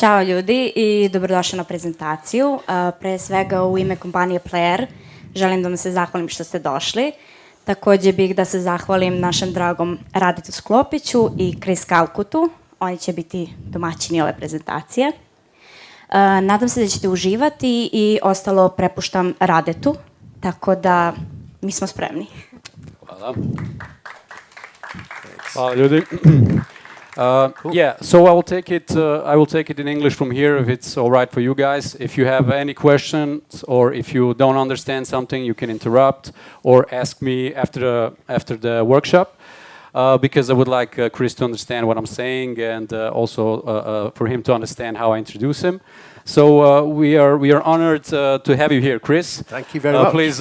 Ćao ljudi i dobrodošli na prezentaciju. Pre svega u ime kompanije Player želim da vam se zahvalim što ste došli. Takođe bih da se zahvalim našem dragom Raditu Sklopiću i Chris Calcuttu. Oni će biti domaćini ove prezentacije. Nadam se da ćete uživati i ostalo prepuštam Radetu, tako da mi smo spremni. Hvala. Hvala ljudi. Cool. Yeah, so I will take it in English from here if it's all right for you guys. If you have any questions or if you don't understand something, you can interrupt or ask me after the workshop. Because I would like Chris to understand what I'm saying and also for him to understand how I introduce him. So we are honored to have you here, Chris. Thank you very much. Please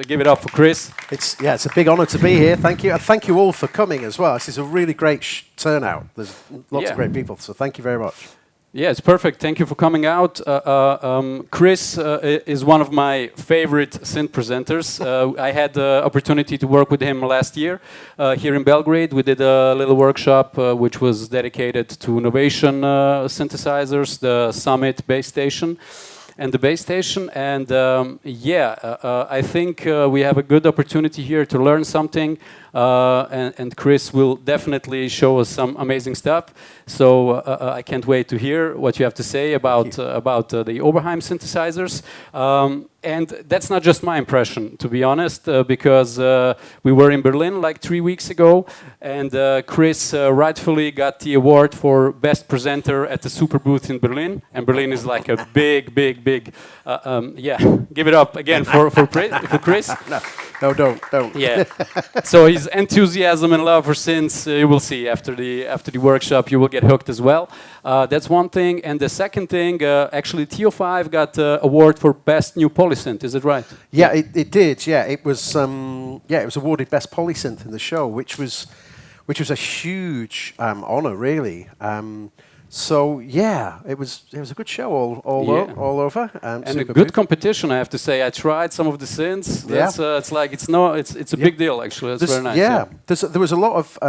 give it up for Chris. It's a big honor to be here. Thank you, and thank you all for coming as well. This is a really great turnout. There's lots of great people, so thank you very much. Yeah, it's perfect. Thank you for coming out. Chris is one of my favorite synth presenters. I had the opportunity to work with him last year here in Belgrade. We did a little workshop which was dedicated to Novation synthesizers, the Summit base station, and the base station. And I think we have a good opportunity here to learn something. And Chris will definitely show us some amazing stuff. So I can't wait to hear what you have to say about the OBERHEIM synthesizers. And that's not just my impression, to be honest, because we were in Berlin like 3 weeks ago, and Chris rightfully got the award for best presenter at the Superbooth in Berlin. And Berlin is like a big. Give it up again for Chris. No, don't. Yeah. So his enthusiasm and love for synths, you will see after the workshop, you will get hooked as well. That's one thing. And the second thing, actually, Teo-5 got the award for best new polysynth. Is it right? Yeah, it did. Yeah, it was. It was awarded best polysynth in the show, which was a huge honor, really. So yeah, it was a good show all over. And a good competition, I have to say. I tried some of the synths. It's a big deal actually. That's very nice. Yeah, there was a lot of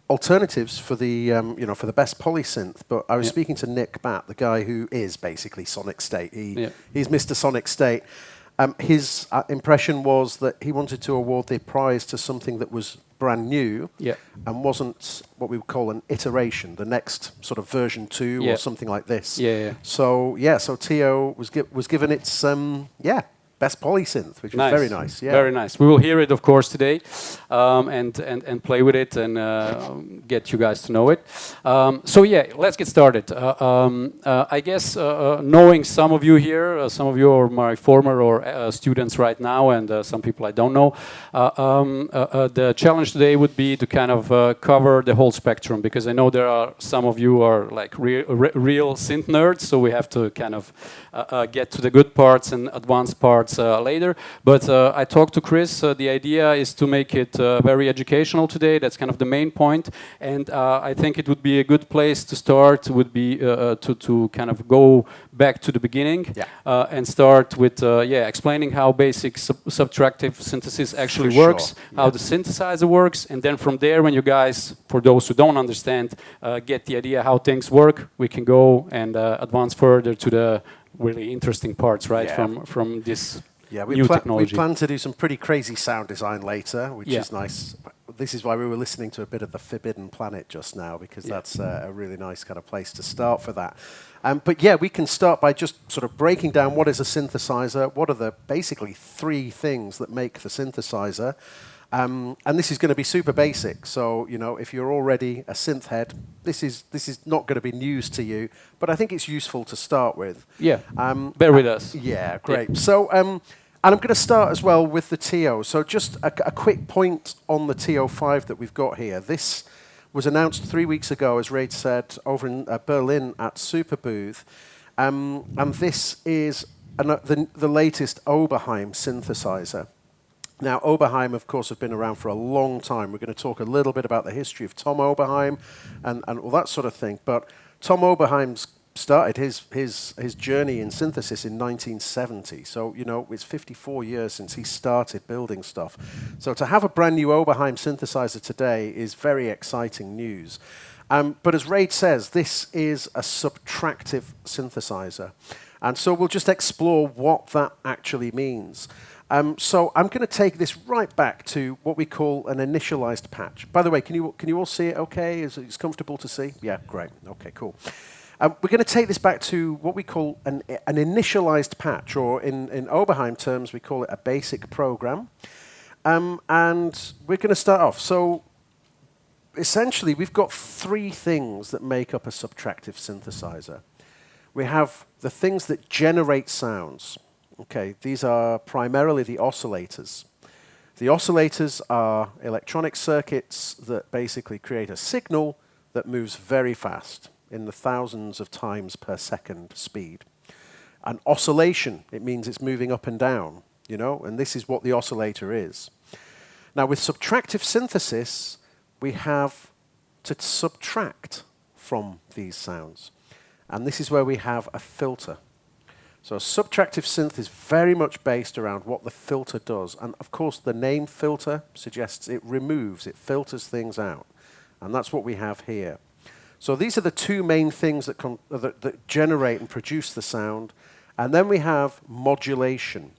alternatives for the for the best polysynth. But I was speaking to Nick Batt, the guy who is basically Sonic State. He's Mr. Sonic State. His impression was that he wanted to award the prize to something that was brand new and wasn't what we would call an iteration, the next sort of version 2 or something like this. So Teo was given its best polysynth, which was very nice. Yeah. Very nice. We will hear it, of course, today, and play with it and get you guys to know it. Let's get started. I guess knowing some of you here, some of you are my former students right now, and some people I don't know. The challenge today would be to kind of cover the whole spectrum, because I know there are some of you are like real synth nerds, so we have to kind of get to the good parts and advanced parts later. But I talked to Chris. The idea is to make it very educational today. That's kind of the main point. And I think it would be a good place to start would be to kind of go back to the beginning and start with explaining how basic subtractive synthesis actually works, how the synthesizer works, and then from there, when you guys, for those who don't understand, get the idea how things work, we can go and advance further to the really interesting parts, right? From this new technology. We plan to do some pretty crazy sound design later, which is nice. This is why we were listening to a bit of the Forbidden Planet just now, because that's a really nice kind of place to start for that. We can start by just sort of breaking down what is a synthesizer, what are the basically 3 things that make the synthesizer. And this is going to be super basic, so if you're already a synth head, this is not going to be news to you. But I think it's useful to start with. Bear with us. Yeah, great. So, and I'm going to start as well with the Teo. So just a quick point on the Teo-5 that we've got here. This was announced 3 weeks ago, as Raid said, over in Berlin at Superbooth, and this is the latest OBERHEIM synthesizer. Now, OBERHEIM, of course, have been around for a long time. We're going to talk a little bit about the history of Tom Oberheim and all that sort of thing. But Tom Oberheim's started his journey in synthesis in 1970. So, you know, it's 54 years since he started building stuff. So to have a brand new Oberheim synthesizer today is very exciting news. But as Raid says, this is a subtractive synthesizer. And so we'll just explore what that actually means. So I'm going to take this right back to what we call an initialized patch. By the way, can you all see it okay? Is it comfortable to see? Yeah, great. Okay, cool. We're going to take this back to what we call an initialized patch, or in Oberheim terms, we call it a basic program. And we're going to start off. So essentially, we've got three things that make up a subtractive synthesizer. We have the things that generate sounds. Okay, these are primarily the oscillators. The oscillators are electronic circuits that basically create a signal that moves very fast, in the thousands of times per second speed. An oscillation, it means it's moving up and down, you know, and this is what the oscillator is. Now, with subtractive synthesis, we have to subtract from these sounds. And this is where we have a filter. So a subtractive synth is very much based around what the filter does. And of course, the name filter suggests it removes, it filters things out. And that's what we have here. So these are the two main things that generate and produce the sound. And then we have modulation.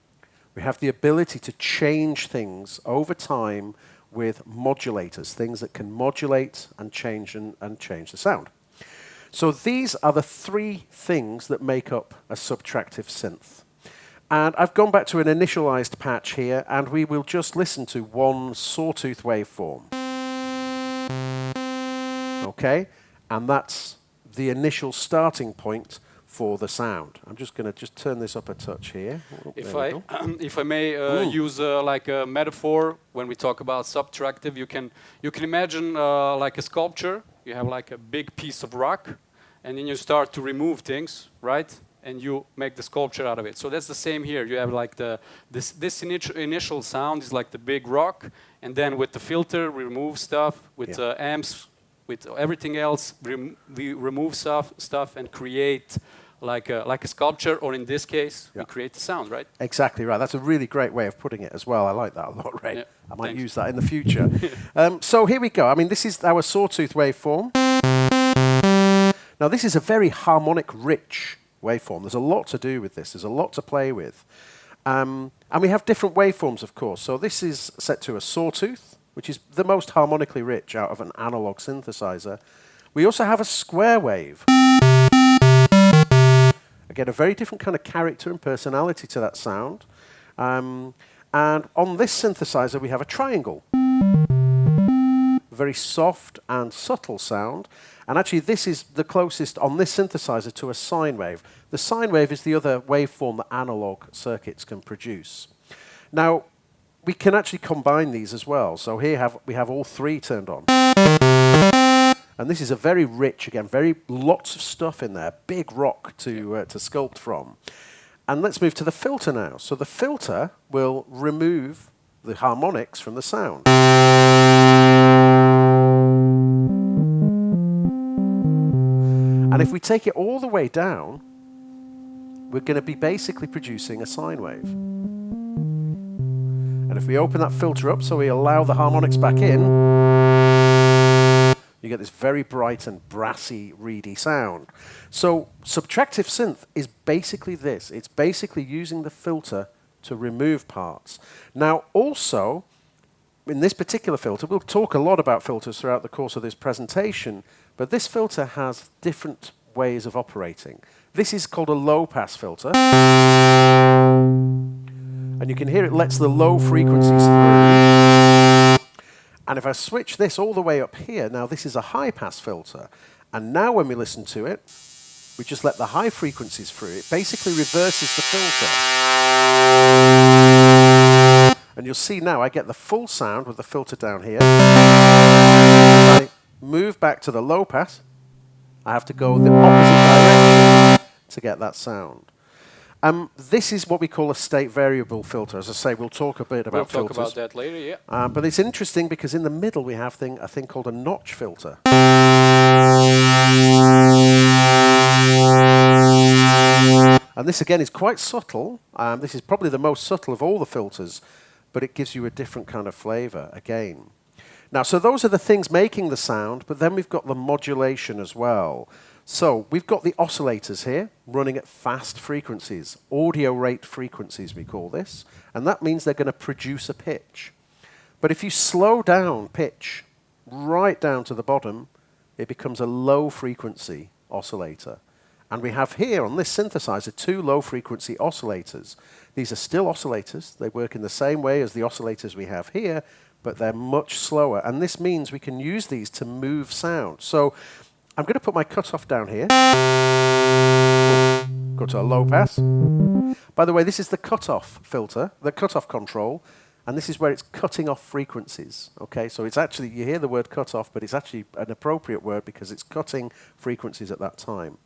We have the ability to change things over time with modulators, things that can modulate and change the sound. So these are the three things that make up a subtractive synth. And I've gone back to an initialized patch here, and we will just listen to one sawtooth waveform. Okay? And that's the initial starting point for the sound. I'm just going to turn this up a touch here. Oh, if I may use like a metaphor when we talk about subtractive, you can imagine like a sculpture. You have like a big piece of rock, and then you start to remove things, right? And you make the sculpture out of it. So that's the same here. You have like this initial sound is like the big rock, and then with the filter, we remove stuff. With amps, with everything else, we remove stuff and create like a sculpture, or in this case, we create the sound, right? Exactly right. That's a really great way of putting it as well. I like that a lot, Ray. Yeah, I might use that in the future. So here we go. I mean, this is our sawtooth waveform. Now, this is a very harmonic-rich waveform. There's a lot to do with this. There's a lot to play with. And we have different waveforms, of course. So this is set to a sawtooth, which is the most harmonically rich out of an analog synthesizer. We also have a square wave. Again, a very different kind of character and personality to that sound. And on this synthesizer, we have a triangle. Very soft and subtle sound. And actually, this is the closest on this synthesizer to a sine wave. The sine wave is the other waveform that analog circuits can produce. Now, we can actually combine these as well. So here we have all three turned on. And this is a very rich, again, lots of stuff in there, big rock to sculpt from. And let's move to the filter now. So the filter will remove the harmonics from the sound. And if we take it all the way down, we're going to be basically producing a sine wave. And if we open that filter up, so we allow the harmonics back in, you get this very bright and brassy, reedy sound. So subtractive synth is basically this. It's basically using the filter to remove parts. Now, also, in this particular filter, we'll talk a lot about filters throughout the course of this presentation, but this filter has different ways of operating. This is called a low-pass filter. And you can hear it lets the low frequencies through. And if I switch this all the way up here, now this is a high-pass filter. And now when we listen to it, we just let the high frequencies through. It basically reverses the filter. And you'll see now I get the full sound with the filter down here. If I move back to the low pass, I have to go the opposite direction to get that sound. This is what we call a state variable filter. As I say, we'll talk a bit about filters. We'll talk about that later, yeah. But it's interesting because in the middle we have a thing called a notch filter. And this, again, is quite subtle. This is probably the most subtle of all the filters, but it gives you a different kind of flavor, again. Now, so those are the things making the sound, but then we've got the modulation as well. So we've got the oscillators here running at fast frequencies, audio rate frequencies we call this, and that means they're going to produce a pitch. But if you slow down pitch right down to the bottom, it becomes a low frequency oscillator. And we have here on this synthesizer 2 low frequency oscillators. These are still oscillators. They work in the same way as the oscillators we have here, but they're much slower. And this means we can use these to move sound. So I'm going to put my cutoff down here. Go to a low pass. By the way, this is the cutoff filter, the cutoff control, and this is where it's cutting off frequencies. Okay, so it's actually, you hear the word cutoff, but it's actually an appropriate word because it's cutting frequencies at that time.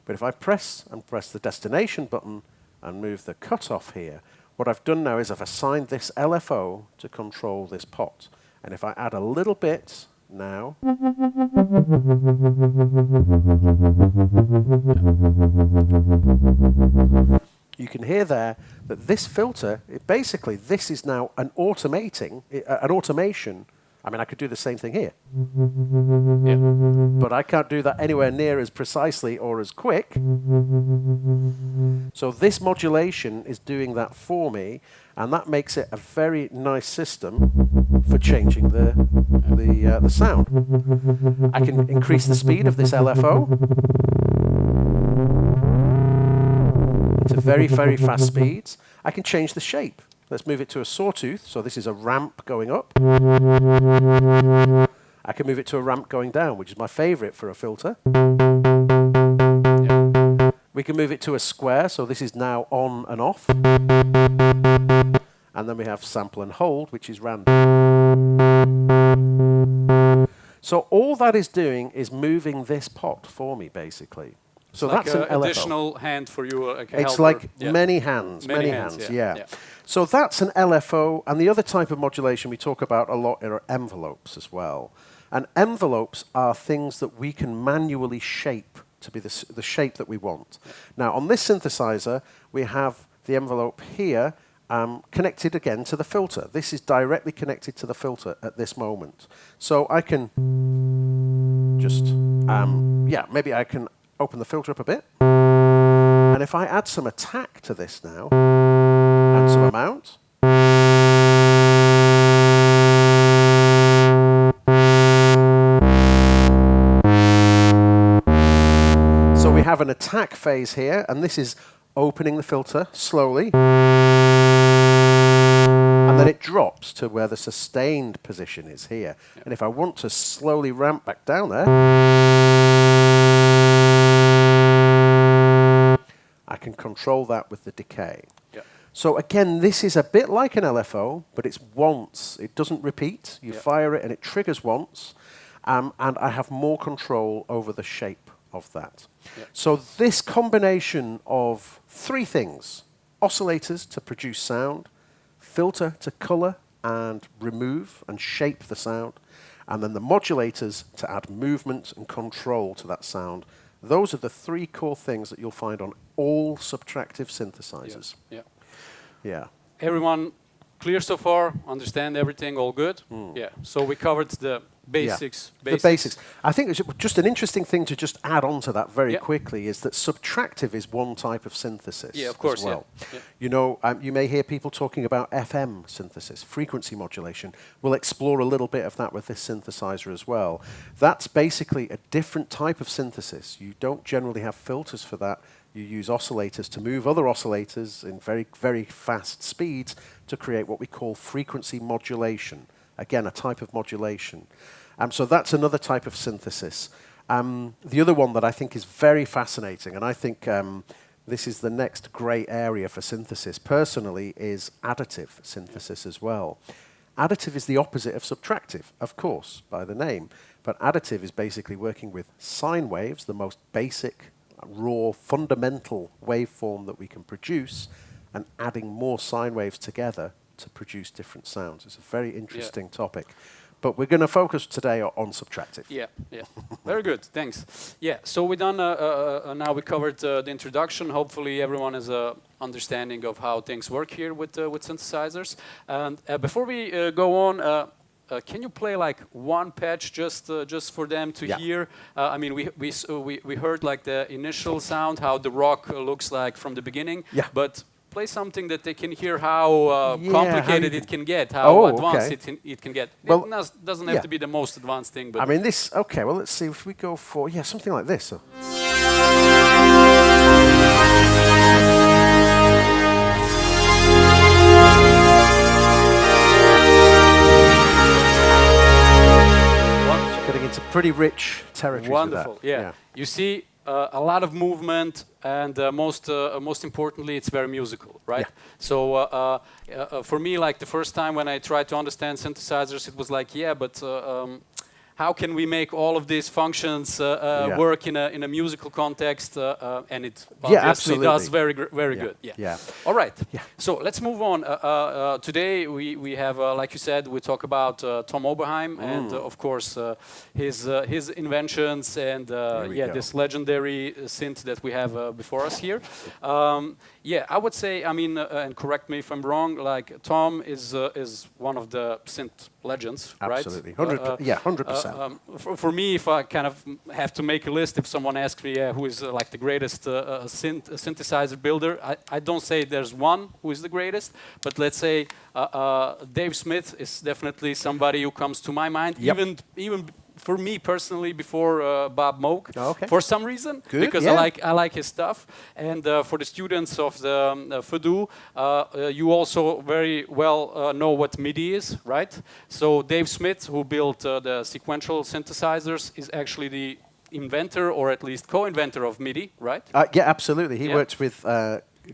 But if I press the destination button and move the cutoff here, what I've done now is I've assigned this LFO to control this pot. And if I add a little bit now, you can hear there that this filter, basically this is now an automation. I mean, I could do the same thing here. Yeah. But I can't do that anywhere near as precisely or as quick. So this modulation is doing that for me, and that makes it a very nice system for changing the sound. I can increase the speed of this LFO to very, very fast speeds. I can change the shape. Let's move it to a sawtooth. So this is a ramp going up. I can move it to a ramp going down, which is my favorite for a filter. Yeah. We can move it to a square. So this is now on and off. And then we have sample and hold, which is random. So all that is doing is moving this pot for me, basically. So like that's an LFO. Additional hand for you. Like a It's helper. like Yeah. many hands, Many hands, yeah. yeah. So that's an LFO, and the other type of modulation we talk about a lot are envelopes as well. And envelopes are things that we can manually shape to be the shape that we want. Now, on this synthesizer, we have the envelope here connected again to the filter. This is directly connected to the filter at this moment. So I can just, maybe I can open the filter up a bit. And if I add some attack to this now, and some amount, so we have an attack phase here, and this is opening the filter slowly, and then it drops to where the sustained position is here. Yep. And if I want to slowly ramp back down there, I can control that with the decay. Yep. So again, this is a bit like an LFO, but it's once. It doesn't repeat. You fire it and it triggers once, and I have more control over the shape of that. Yep. So this combination of 3 things, oscillators to produce sound, filter to color and remove and shape the sound, and then the modulators to add movement and control to that sound. Those are the 3 core things that you'll find on all subtractive synthesizers. Yeah. Yeah. Everyone clear so far? Understand everything? All good? Yeah. So we covered the basics. The basics. I think it's just an interesting thing to just add on to that very quickly is that subtractive is one type of synthesis. Yeah, of course. As well. Yeah. You know, you may hear people talking about FM synthesis, frequency modulation. We'll explore a little bit of that with this synthesizer as well. That's basically a different type of synthesis. You don't generally have filters for that. You use oscillators to move other oscillators in very, very fast speeds to create what we call frequency modulation. Again, a type of modulation. So that's another type of synthesis. The other one that I think is very fascinating, and I think this is the next grey area for synthesis personally, is additive synthesis as well. Additive is the opposite of subtractive, of course, by the name. But additive is basically working with sine waves, the most basic, raw, fundamental waveform that we can produce, and adding more sine waves together to produce different sounds. It's a very interesting topic. but we're going to focus today on subtractive. Yeah, yeah. Very good, thanks. Yeah, so we done, now we covered the introduction. Hopefully everyone has a understanding of how things work here with synthesizers. And before we go on, can you play like one patch just for them to hear? I mean, we heard like the initial sound, how the rock looks like from the beginning. Yeah. But play something that they can hear how complicated it can get, how advanced it can get. Well, it doesn't have to be the most advanced thing, but I mean, this. Okay, well, let's see if we go for something like this. Getting into pretty rich territory. Wonderful, with that. yeah. You see a lot of movement, and most importantly, it's very musical, right? Yeah. So for me, like the first time when I tried to understand synthesizers, it was like, yeah, but how can we make all of these functions work in a musical context? And it obviously does very good. Yeah. All right. Yeah. So let's move on. Today we have, like you said, we talk about Tom Oberheim and of course his inventions and this legendary synth that we have before us here. Yeah, I would say, I mean, and correct me if I'm wrong, like Tom is one of the synth legends, Absolutely. right? 100%. For me, if I kind of have to make a list, if someone asks me who is like the greatest synthesizer builder, I don't say there's one who is the greatest, but let's say Dave Smith is definitely somebody who comes to my mind, even for me personally, before Bob Moog, for some reason, because I like his stuff. And for the students of the FDU, you also very well know what MIDI is, right? So Dave Smith, who built the sequential synthesizers, is actually the inventor, or at least co-inventor of MIDI, right? Yeah, absolutely. He worked with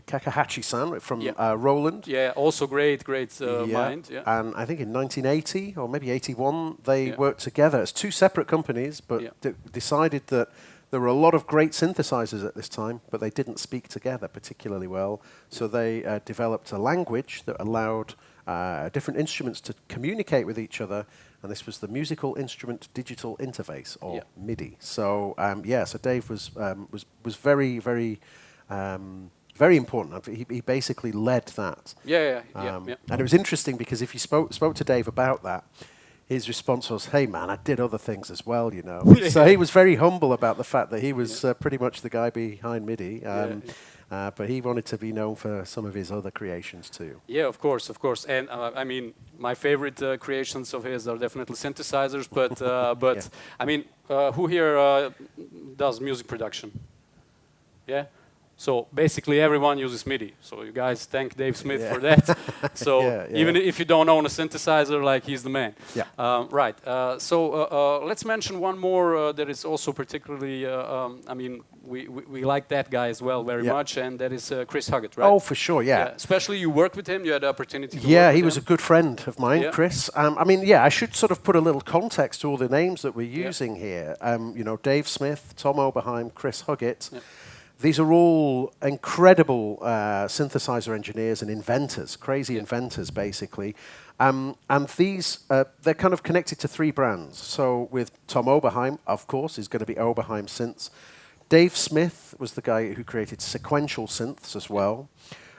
Kakahachi-san from Roland. Yeah, also great mind. Yeah. And I think in 1980 or maybe 81, they worked together as two separate companies, but decided that there were a lot of great synthesizers at this time, but they didn't speak together particularly well. So they developed a language that allowed different instruments to communicate with each other, and this was the Musical Instrument Digital Interface, or MIDI. So so Dave was very, very very important. He basically led that. And it was interesting because if you spoke to Dave about that, his response was, "Hey man, I did other things as well, you know." So he was very humble about the fact that he was pretty much the guy behind MIDI. But he wanted to be known for some of his other creations too. Yeah, of course. And I mean, my favorite creations of his are definitely synthesizers. But I mean, who here does music production? Yeah. So basically everyone uses MIDI. So you guys thank Dave Smith for that. So even if you don't own a synthesizer, like he's the man. Right. So let's mention one more that is also particularly, I mean, we like that guy as well very much, and that is Chris Calcuttom, right? Oh, for sure, Especially you worked with him, you had the opportunity to work he with was him. a good friend of mine, Chris. I mean, I should sort of put a little context to all the names that we're using here. You know, Dave Smith, Tom Oberheim, Chris Calcuttom. These are all incredible synthesizer engineers and inventors, crazy inventors, basically. And these, they're kind of connected to three brands. So with Tom Oberheim, of course, is going to be Oberheim Synths. Dave Smith was the guy who created sequential synths as well.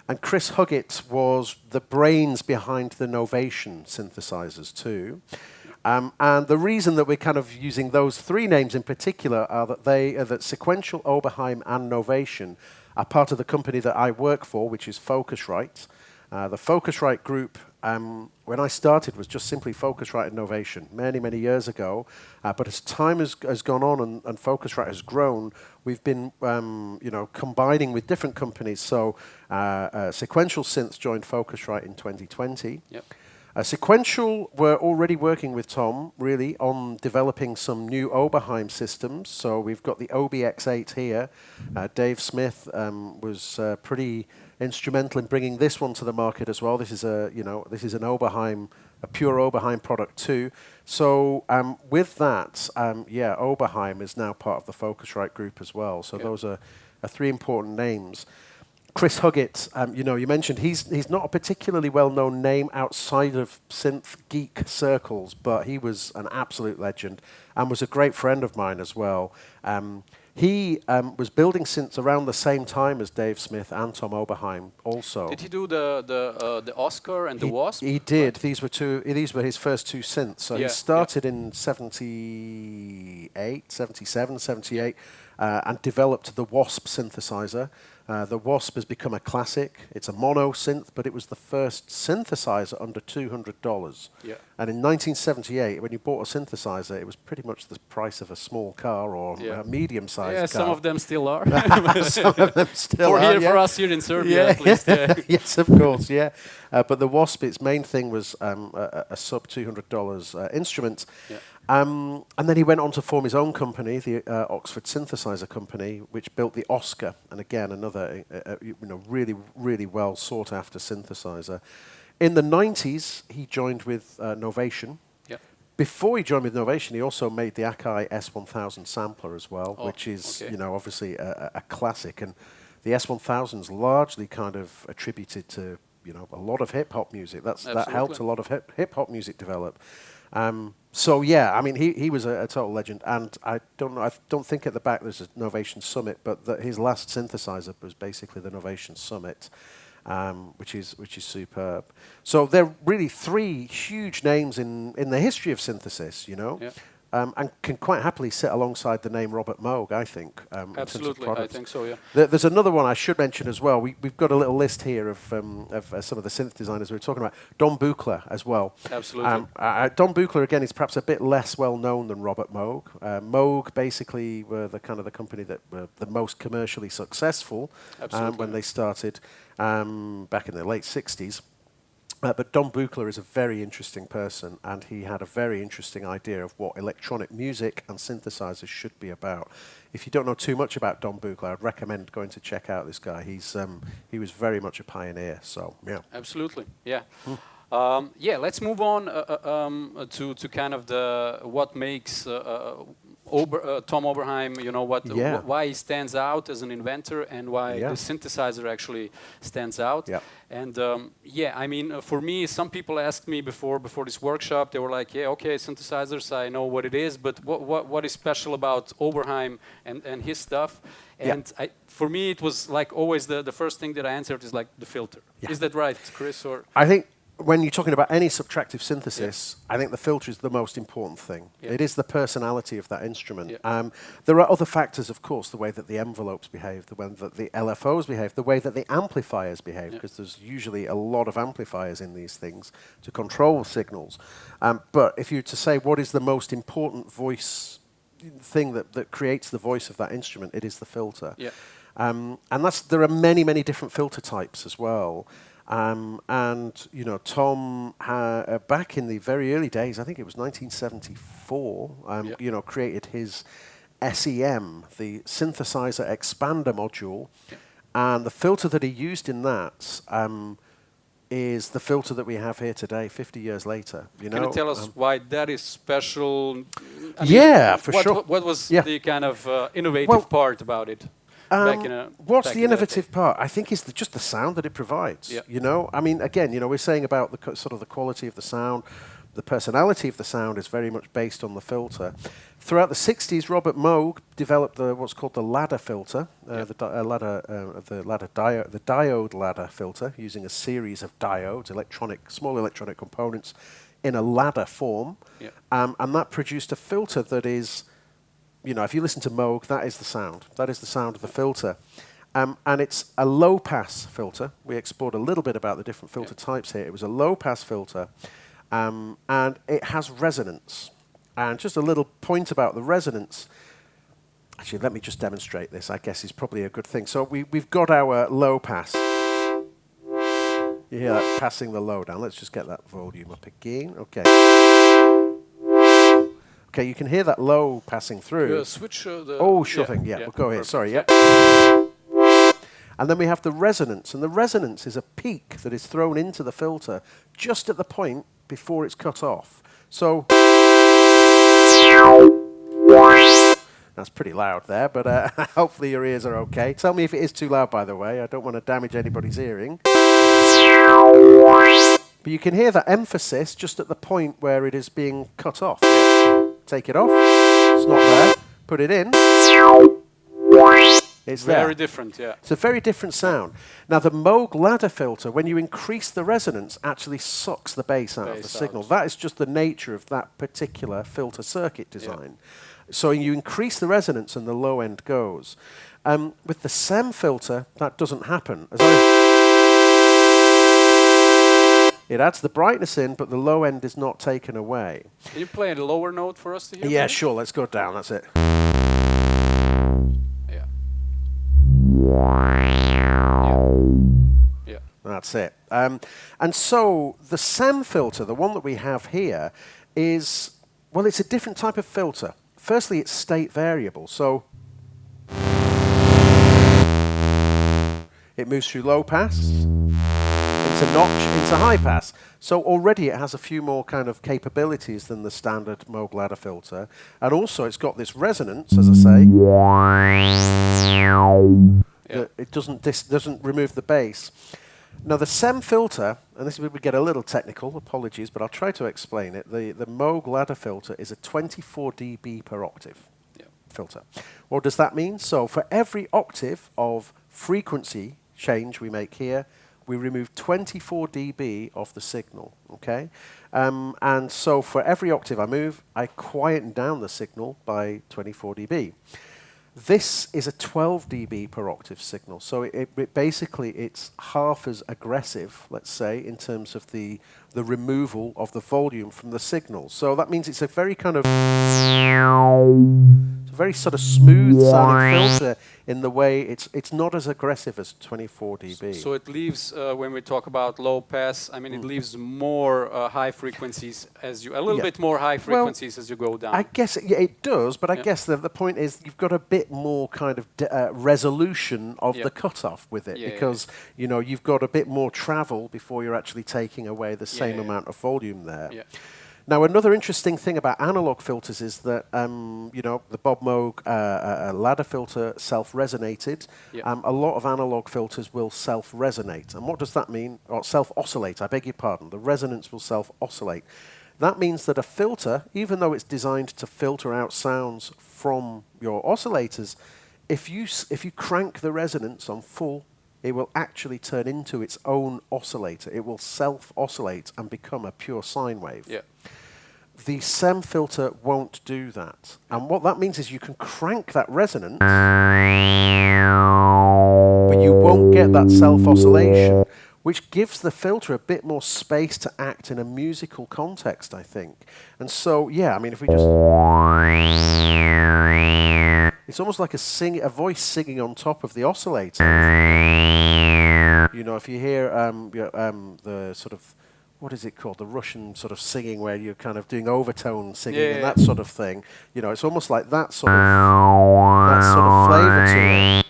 And Chris Calcuttom was the brains behind the Novation synthesizers too. And the reason that we're kind of using those three names in particular are that that Sequential, Oberheim, and Novation are part of the company that I work for, which is Focusrite. The Focusrite group, when I started, was just simply Focusrite and Novation many, many years ago. But as time has gone on and Focusrite has grown, we've been combining with different companies. So Sequential Synths joined Focusrite in 2020. Sequential were already working with Tom, really, on developing some new Oberheim systems. So we've got the OBX8 here. Dave Smith was pretty instrumental in bringing this one to the market as well. This is an Oberheim, a pure Oberheim product too. So with that, Oberheim is now part of the Focusrite group as well. So those are three important names. Chris Huggett, you know, you mentioned he's not a particularly well-known name outside of synth geek circles, but he was an absolute legend and was a great friend of mine as well. He was building synths around the same time as Dave Smith and Tom Oberheim also. Did he do the Oscar and the Wasp? He did. These were his first two synths. So he started in 78, 77, 78, and developed the Wasp synthesizer. The Wasp has become a classic. It's a mono synth, but it was the first synthesizer under $200. Yeah. And in 1978, when you bought a synthesizer, it was pretty much the price of a small car or a medium-sized car. Yeah, some of them still are. Some of them still for are. Here, for us here in Serbia, at least. Yes, of course, yeah. But the Wasp, its main thing was a sub $200 instrument. Yeah. And then he went on to form his own company, the Oxford Synthesizer Company, which built the Oscar, and again another really, really well sought after synthesizer. In the 90s, he joined with Novation. Yep. Before he joined with Novation, he also made the Akai S1000 sampler as well, which is obviously a classic. And the S1000's largely kind of attributed to a lot of hip hop music. That helped a lot of hip hop music develop. So yeah, I mean, he was a total legend, and I don't think at the back there's a Novation Summit, but his last synthesizer was basically the Novation Summit, which is superb. So they're really three huge names in the history of synthesis, Yeah. And can quite happily sit alongside the name Robert Moog, I think. Absolutely, I think so, yeah. There's another one I should mention as well. We've got a little list here of some of the synth designers we were talking about. Don Buchler as well. Absolutely. Don Buchler, again, is perhaps a bit less well known than Robert Moog. Moog basically were the company that were the most commercially successful when they started back in the late 60s. But Don Buchler is a very interesting person, and he had a very interesting idea of what electronic music and synthesizers should be about. If you don't know too much about Don Buchler, I'd recommend going to check out this guy. He was very much a pioneer, so yeah. Absolutely, yeah. Let's move on to kind of what makes Tom Oberheim, why he stands out as an inventor and why the synthesizer actually stands out. Yeah. And I mean, for me, some people asked me before this workshop, they were like, yeah, okay, synthesizers, I know what it is, but what is special about Oberheim and his stuff? And for me, it was like always the first thing that I answered is like the filter. Yeah. Is that right, Chris? Or I think when you're talking about any subtractive synthesis, I think the filter is the most important thing. Yeah. It is the personality of that instrument. Yeah. There are other factors, of course, the way that the envelopes behave, the way that the LFOs behave, the way that the amplifiers behave, because there's usually a lot of amplifiers in these things to control signals. But if you were to say what is the most important voice thing that creates the voice of that instrument, it is the filter. Yeah. And there are many, many different filter types as well. And Tom, back in the very early days, I think it was 1974, created his SEM, the synthesizer expander module, and the filter that he used in that is the filter that we have here today, 50 years later. Can you tell us why that is special? For sure. What was the kind of innovative part about it? What's the innovative part? I think is just the sound that it provides. Yeah. I mean, again, we're saying about the sort of the quality of the sound, the personality of the sound is very much based on the filter. Throughout the 60s, Robert Moog developed what's called the ladder filter, the diode ladder filter, using a series of diodes, small electronic components, in a ladder form, and that produced a filter that is. If you listen to Moog, that is the sound. That is the sound of the filter. And it's a low-pass filter. We explored a little bit about the different filter types here. It was a low-pass filter, and it has resonance. And just a little point about the resonance. Actually, let me just demonstrate this, I guess is probably a good thing. So we've got our low-pass. You hear that passing the low down. Let's just get that volume up again. Okay. Okay, you can hear that low passing through. Switch sure thing. Yeah, we'll go here. Sorry, And then we have the resonance, and the resonance is a peak that is thrown into the filter just at the point That's pretty loud there, but hopefully your ears are okay. Tell me if it is too loud, by the way. I don't want to damage anybody's hearing. But you can hear that emphasis just at the point where it is being cut off. Take it off. It's not there. Put it in. It's very there. different, yeah. It's a very different sound. Now, the Moog ladder filter, when you increase the resonance, actually sucks the bass out of the signal. That is just the nature of that particular filter circuit design. So you increase the resonance and the low end goes. With the SEM filter, that doesn't happen. It adds the brightness in, but the low end is not taken away. Can you play a lower note for us to hear? Yeah, sure. Let's go down. That's it. Yeah. Yeah. That's it. And so the SEM filter, the one that we have here, is, well, it's a different type of filter. Firstly, it's state variable. So it moves through low pass, into notch, into high pass. So already it has a few more kind of capabilities than the standard Moog ladder filter. And also it's got this resonance, as I say. It doesn't remove the bass. Now the SEM filter, and this is where we get a little technical, apologies, but I'll try to explain it. The Moog ladder filter is a 24 dB per octave filter. What does that mean? So for every octave of frequency change we make here, we remove 24 dB of the signal, okay? And so for every octave I move, I quieten down the signal by 24 dB. This is a 12 dB per octave signal, so it basically it's half as aggressive, let's say, in terms of the removal of the volume from the signal. So that means it's a very kind of very sort of smooth sounding filter in the way it's not as aggressive as 24 dB. So it leaves, when we talk about low pass, I mean, it leaves more high frequencies as you, a little bit more high frequencies as you go down. I guess it does, but I guess the point is you've got a bit more kind of resolution of the cutoff with it because, you know, you've got a bit more travel before you're actually taking away the same amount of volume there. Yeah. Now, another interesting thing about analog filters is that, you know, the Bob Moog ladder filter self-resonated. A lot of analog filters will self-resonate. And what does that mean? Or self-oscillate, I beg your pardon. The resonance will self-oscillate. That means that a filter, even though it's designed to filter out sounds from your oscillators, if you crank the resonance on full, it will actually turn into its own oscillator. It will self-oscillate and become a pure sine wave. Yeah. The SEM filter won't do that. And what that means is you can crank that resonance, but you won't get that self-oscillation, which gives the filter a bit more space to act in a musical context, I think. And so, yeah, I mean, if we just... It's almost like a voice singing on top of the oscillator. You know, if you hear the sort of, what is it called? The Russian sort of singing where you're kind of doing overtone singing and that sort of thing. You know, it's almost like that sort of flavour to it.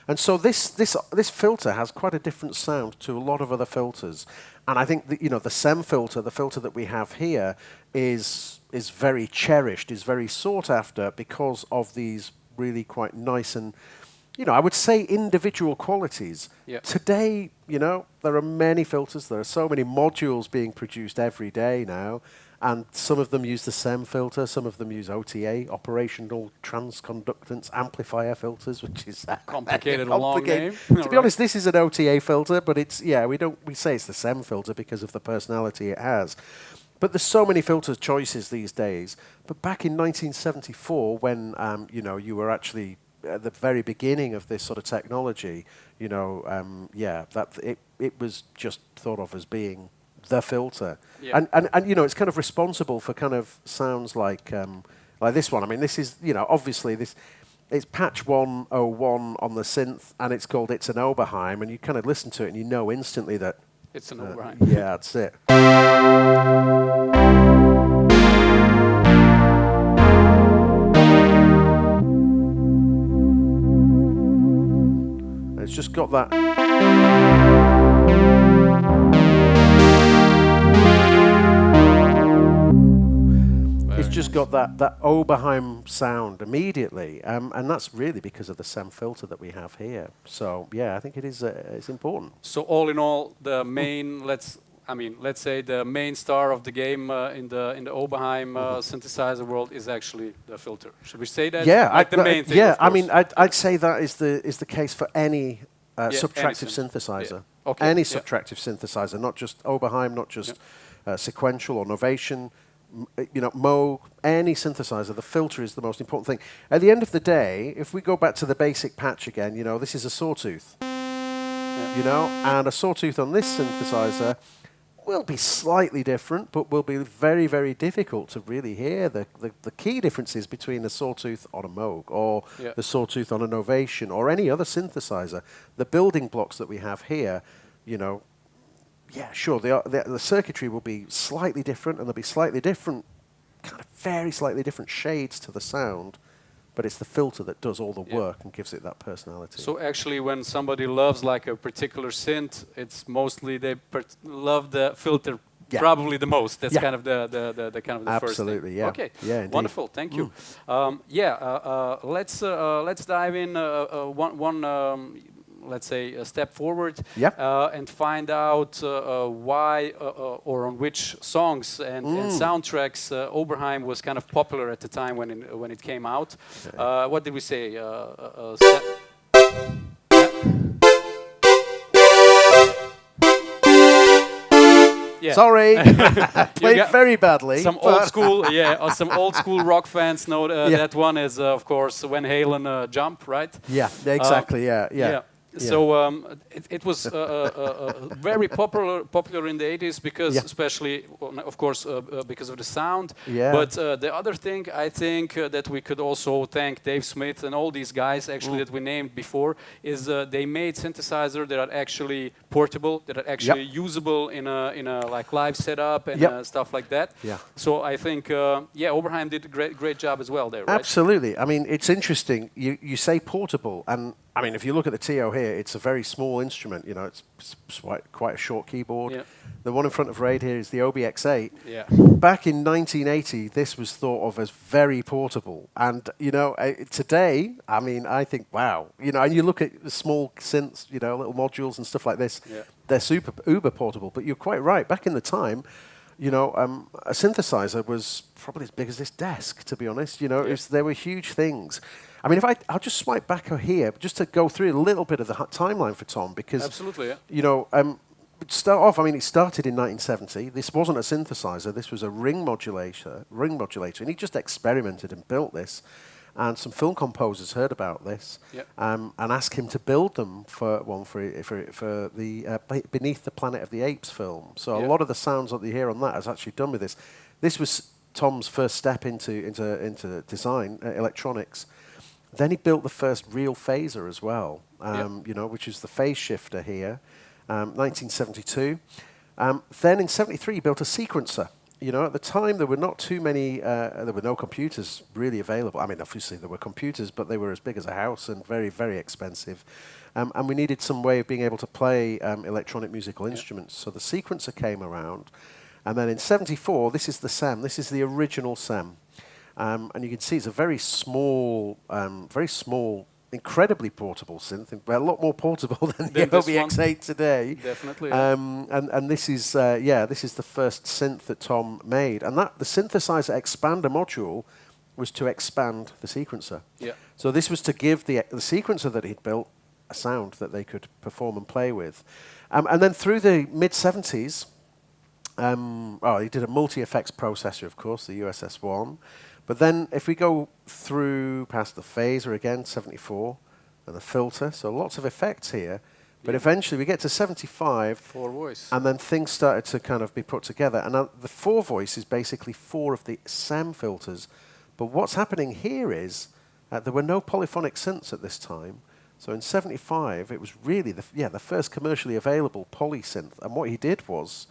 And so this filter has quite a different sound to a lot of other filters. And I think that, you know, the SEM filter, the filter that we have here, is very cherished, is very sought after because of these really quite nice and, you know, I would say individual qualities. Yeah. Today, you know, there are many filters. There are so many modules being produced every day now. And some of them use the SEM filter, some of them use OTA, operational transconductance amplifier filters, which is complicated, long name. To be honest, this is an OTA filter, but it's, we say it's the SEM filter because of the personality it has. But there's so many filter choices these days. But back in 1974, when, you know, you were actually at the very beginning of this sort of technology, you know, it was just thought of as being the filter. Yeah. And you know, it's kind of responsible for kind of sounds like this one. I mean, this is, you know, obviously it's patch 101 on the synth, and it's called It's an Oberheim, and you kind of listen to it and you know instantly that it's an Oberheim. Yeah, that's it. It's just got that. It's just got that Oberheim sound immediately, and that's really because of the SEM filter that we have here. So yeah, I think it is it's important. So all in all, the main let's say the main star of the game in the Oberheim synthesizer world is actually the filter. Should we say that? Yeah, like the main thing. Yeah, of course. I'd say that is the case for any subtractive synthesizer. Yeah. Okay. Any subtractive synthesizer, not just Oberheim, not just sequential or Novation. Moog, any synthesizer, the filter is the most important thing. At the end of the day, if we go back to the basic patch again, this is a sawtooth. And a sawtooth on this synthesizer will be slightly different, but will be very, very difficult to really hear the key differences between a sawtooth on a Moog or the sawtooth on a Novation or any other synthesizer. The building blocks that we have here, yeah, sure, the circuitry will be slightly different, and there'll be slightly different, kind of very slightly different shades to the sound, but it's the filter that does all the work and gives it that personality. So actually, when somebody loves like a particular synth, it's mostly they love the filter probably the most. That's kind of the kind of the first thing. Absolutely, yeah. Okay, yeah, wonderful, thank you. Let's dive in one let's say a step forward and find out why or on which songs and soundtracks Oberheim was kind of popular at the time when it came out. Okay. What did we say? Yeah. Sorry, played very badly. Some old school, some old school rock fans know that one is of course Van Halen "Jump," right? Yeah, exactly. Yeah. So it was very popular in the 80s because, especially, of course, because of the sound. Yeah. But the other thing I think that we could also thank Dave Smith and all these guys actually that we named before is they made synthesizer that are actually portable, that are actually usable in a like live setup and stuff like that. Yeah. So I think Oberheim did a great job as well there. Right? Absolutely. I mean, it's interesting. You say portable, and I mean, if you look at the TO here, it's a very small instrument. It's quite a short keyboard. Yeah. The one in front of Raid here is the OBX8. Yeah. Back in 1980, this was thought of as very portable. And, today, I mean, I think, wow. And you look at the small synths, little modules and stuff like this, they're uber portable. But you're quite right. Back in the time, a synthesizer was probably as big as this desk, to be honest. There were huge things. I mean, I'll just swipe back here just to go through a little bit of the timeline for Tom, because absolutely, start off. I mean, it started in 1970. This wasn't a synthesizer. This was a ring modulator, and he just experimented and built this. And some film composers heard about this and asked him to build them for the Beneath the Planet of the Apes film. So a lot of the sounds that you hear on that is actually done with this. This was Tom's first step into design, electronics. Then he built the first real phaser as well, which is the phase shifter here, 1972. Then in 73, he built a sequencer. At the time, there were not too many, there were no computers really available. I mean, obviously there were computers, but they were as big as a house and very, very expensive. And we needed some way of being able to play electronic musical instruments. So the sequencer came around. And then in 74, this is the SEM. This is the original SEM. And you can see it's a very small, incredibly portable synth. A lot more portable than the OBX8 today. Definitely. And this is the first synth that Tom made. And the synthesizer expander module was to expand the sequencer. Yeah. So this was to give the sequencer that he'd built a sound that they could perform and play with. And then through the mid-70s, he did a multi-effects processor, of course, the USS-1. But then if we go through past the phaser again, 74, and the filter, so lots of effects here. But eventually we get to 75. 4 voice. And then things started to kind of be put together. And the 4 voice is basically 4 of the SEM filters. But what's happening here is there were no polyphonic synths at this time. So in 75, it was really the first commercially available poly synth. And what he did was...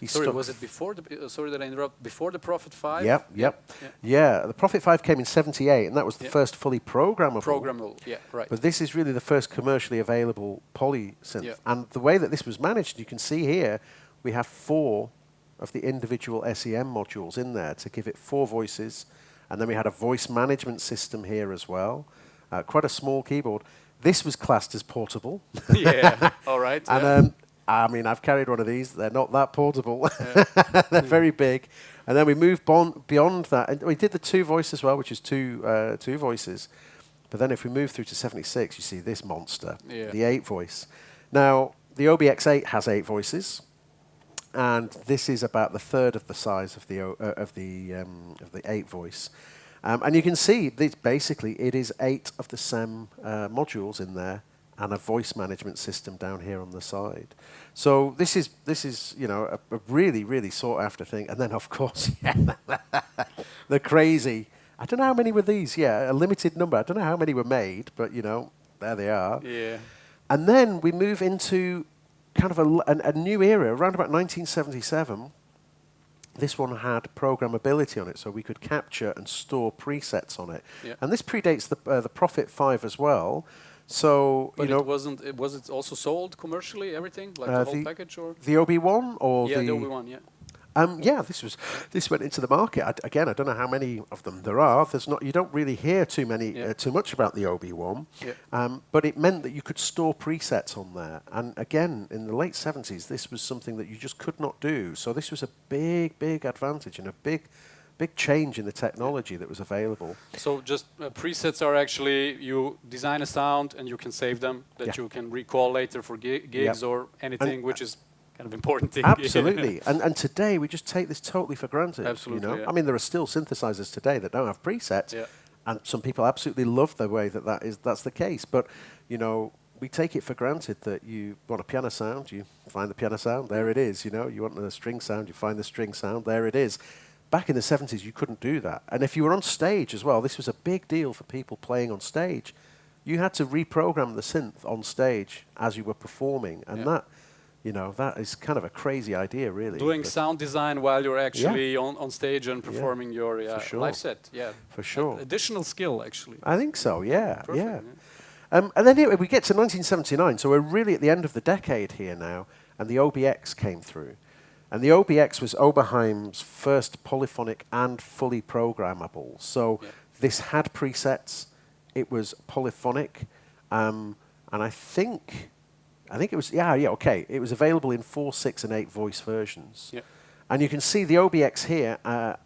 was it before the... sorry that I interrupt. Before the Prophet 5? Yep. Yeah, the Prophet 5 came in 78, and that was the first fully programmable. Programmable, right. But this is really the first commercially available poly synth. Yeah. And the way that this was managed, you can see here, we have 4 of the individual SEM modules in there to give it 4 voices And then we had a voice management system here as well. Quite a small keyboard. This was classed as portable. Yeah, all right. And I mean, I've carried one of these. They're not that portable. They're very big. And then we moved beyond that. And we did the 2 voice as well, which is two voices. But then if we move through to 76, you see this monster, the 8 voice. Now, the OBX8 has 8 voices. And this is about the third of the size of the 8 voice. And you can see this basically it is 8 of the SEM modules in there and a voice management system down here on the side. So this is a really, really sought after thing. And then of course the crazy, I don't know how many were these, a limited number. I don't know how many were made, but there they are. Yeah. And then we move into kind of a new era, around about 1977. This one had programmability on it, so we could capture and store presets on it. Yeah. And this predates the Prophet 5 as well. So, but was it also sold commercially, everything? Like the whole package? Or? The OB1 or the OB1, yeah. This went into the market. I don't know how many of them there are. You don't really hear too much about the OB1, but it meant that you could store presets on there. And again, in the late 70s, this was something that you just could not do. So this was a big, big advantage and a big change in the technology that was available. So just presets are actually, you design a sound and you can save them, that you can recall later for gigs or anything, which is kind of important thing. Absolutely. and today we just take this totally for granted. Absolutely. I mean, there are still synthesizers today that don't have presets, and some people absolutely love the way that's the case. But we take it for granted that you want a piano sound, you find the piano sound, there it is. You want the string sound, you find the string sound, there it is. Back in the 70s, you couldn't do that. And if you were on stage as well, this was a big deal for people playing on stage. You had to reprogram the synth on stage as you were performing, and that is kind of a crazy idea, really. Doing sound design while you're actually on stage and performing your live set. Yeah, for sure. Additional skill, actually. I think so, yeah. Perfect, and then anyway, we get to 1979, so we're really at the end of the decade here now, and the OBX came through. And the OBX was Oberheim's first polyphonic and fully programmable. So this had presets, it was polyphonic, and I think it was, it was available in 4, 6, and 8 voice versions. Yep. And you can see the OBX here, and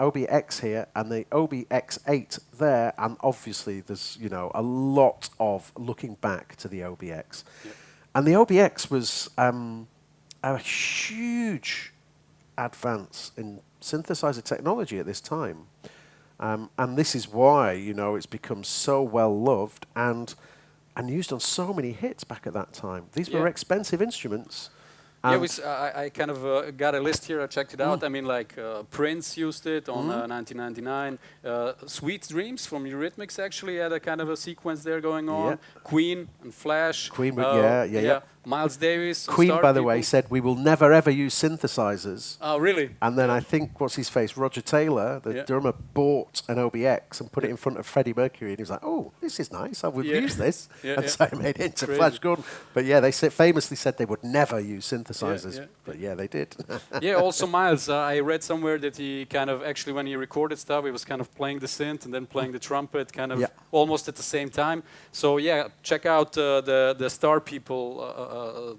the OBX8 there, and obviously there's, a lot of looking back to the OBX. Yep. And the OBX was a huge advance in synthesizer technology at this time. And this is why, it's become so well loved and used on so many hits back at that time. These were expensive instruments. I kind of got a list here. I checked it out. I mean, like Prince used it on 1999. Sweet Dreams from Eurythmics actually had a kind of a sequence there going on. Yeah. Queen and Flash. Queen, Miles Davis. Queen, by the way, said we will never ever use synthesizers. Oh, really? And then I think what's his face, Roger Taylor, the drummer, bought an OBX and put it in front of Freddie Mercury, and he was like, "Oh, this is nice. I would use this." And so he made it into Flash Gordon. But they famously said they would never use synthesizers. But they did. Also Miles, I read somewhere that he kind of actually, when he recorded stuff, he was kind of playing the synth and then playing the trumpet, kind of almost at the same time. So check out the Star People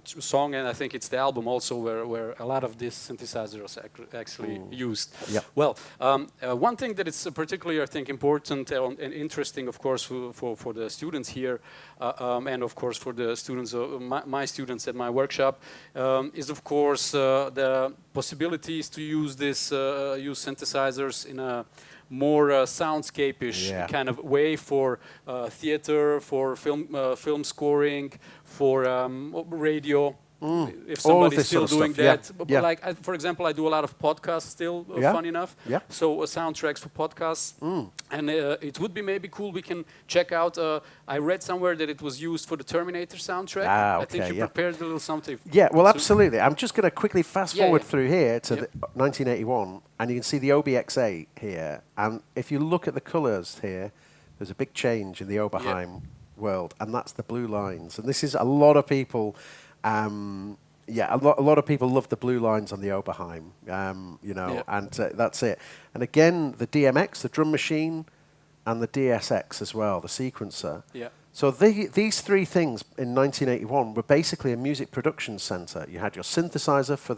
song, and I think it's the album also where a lot of these synthesizers actually used. Well, one thing that is particularly, I think, important and interesting, of course, for the students here, and of course for the students, my students at my workshop, is of course the possibilities to use synthesizers in a more soundscape-ish kind of way for theater, for film scoring, for radio. If somebody's still doing that. Like, for example, I do a lot of podcasts still, fun enough. So soundtracks for podcasts. And it would be maybe cool, we can check out, I read somewhere that it was used for the Terminator soundtrack. I think you prepared a little something. Yeah, well, absolutely. I'm just going to quickly fast forward through here to 1981, and you can see the OBX8 here. And if you look at the colors here, there's a big change in the Oberheim world, and that's the blue lines. And this is a lot of people... a lot of people love the blue lines on the Oberheim, and that's it. And again, the DMX, the drum machine, and the DSX as well, the sequencer. Yeah. So these three things in 1981 were basically a music production center. You had your synthesizer for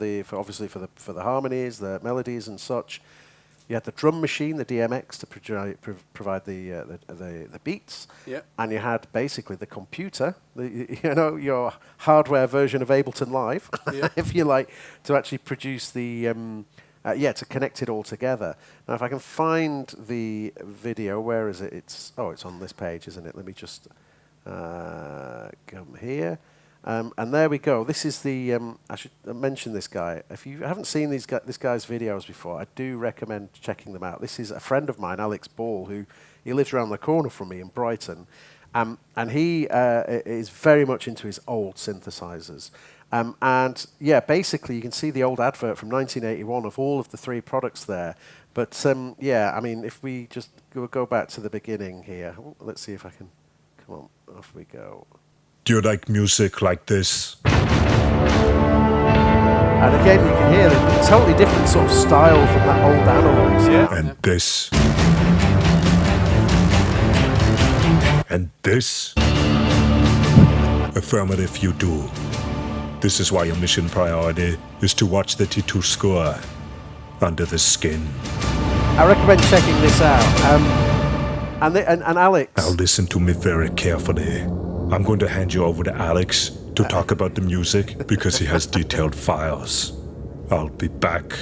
the harmonies, the melodies, and such. You had the drum machine, the DMX, to provide the beats. Yeah. And you had basically the computer, your hardware version of Ableton Live, yeah. if you like, to actually produce the to connect it all together. Now, if I can find the video, where is it? It's on this page, isn't it? Let me just come here. And there we go. This is the, I should mention this guy. If you haven't seen this guy's videos before, I do recommend checking them out. This is a friend of mine, Alex Ball, he lives around the corner from me in Brighton. And he is very much into his old synthesizers. And yeah, basically you can see the old advert from 1981 of all of the three products there. But yeah, I mean, if we just go back to the beginning here, let's see if I can, come on, off we go. Do you like music like this? And again, you can hear the totally different sort of style from that old analogs. Yeah. And this. And this. Affirmative, you do. This is why your mission priority is to watch the T2 score under the skin. I recommend checking this out. And Alex. Now listen to me very carefully. I'm going to hand you over to Alex to talk about the music because he has detailed files. I'll be back.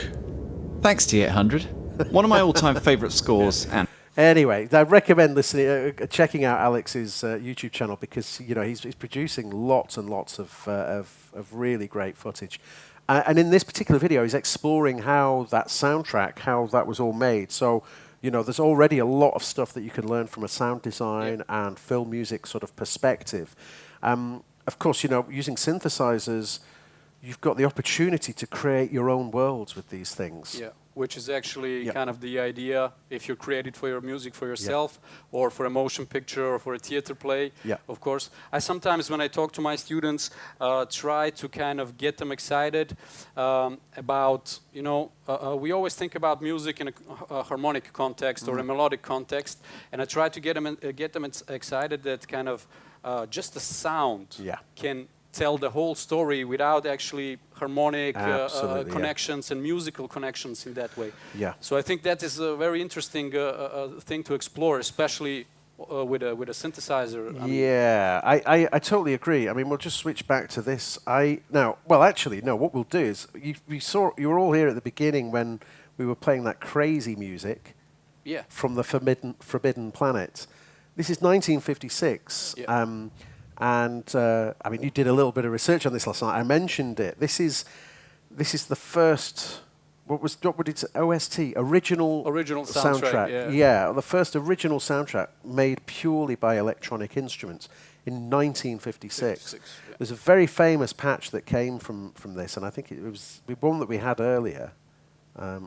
Thanks, T800. One of my all-time favorite scores. And Anyway, I recommend checking out Alex's YouTube channel because he's producing lots and lots of really great footage. And in this particular video, he's exploring how that soundtrack, how that was all made. So, there's already a lot of stuff that you can learn from a sound design and film music sort of perspective. Of course, using synthesizers, you've got the opportunity to create your own worlds with these things. Yeah, which is actually kind of the idea if you create it for your music for yourself or for a motion picture or for a theater play, of course. I sometimes, when I talk to my students, try to kind of get them excited about, we always think about music in a harmonic context or a melodic context, and I try to get them excited that kind of just the sound can tell the whole story without actually harmonic connections and musical connections in that way. Yeah. So I think that is a very interesting thing to explore, especially with a synthesizer. I totally agree. I mean, we'll just switch back to this. What we'll do is you were all here at the beginning when we were playing that crazy music from the Forbidden Planet. This is 1956. I mean, you did a little bit of research on this last night. I mentioned it. This is the first. What would it say? OST, original soundtrack. Yeah, the first original soundtrack made purely by electronic instruments in 1956. There's a very famous patch that came from this, and I think it was one that we had earlier. The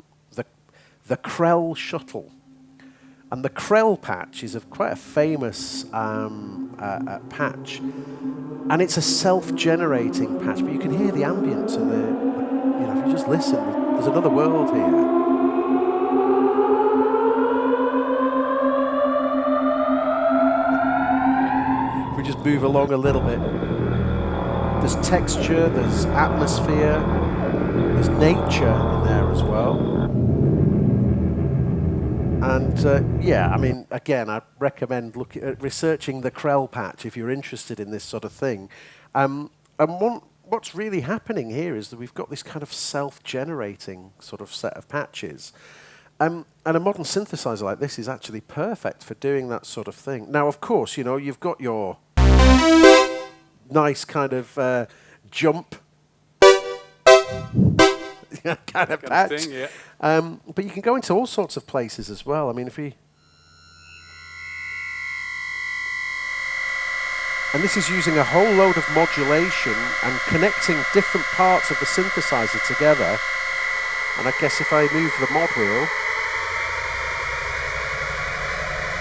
Krell Shuttle. And the Krell patch is quite a famous patch, and it's a self-generating patch. But you can hear the ambience and if you just listen, there's another world here. If we just move along a little bit, there's texture, there's atmosphere, there's nature in there as well. And I mean, again, I recommend researching the Krell patch if you're interested in this sort of thing. And what's really happening here is that we've got this kind of self-generating sort of set of patches. And a modern synthesizer like this is actually perfect for doing that sort of thing. Now, of course, you've got your nice kind of jump kind of patch. Thing, but you can go into all sorts of places as well. I mean, and this is using a whole load of modulation and connecting different parts of the synthesizer together. And I guess if I move the mod wheel.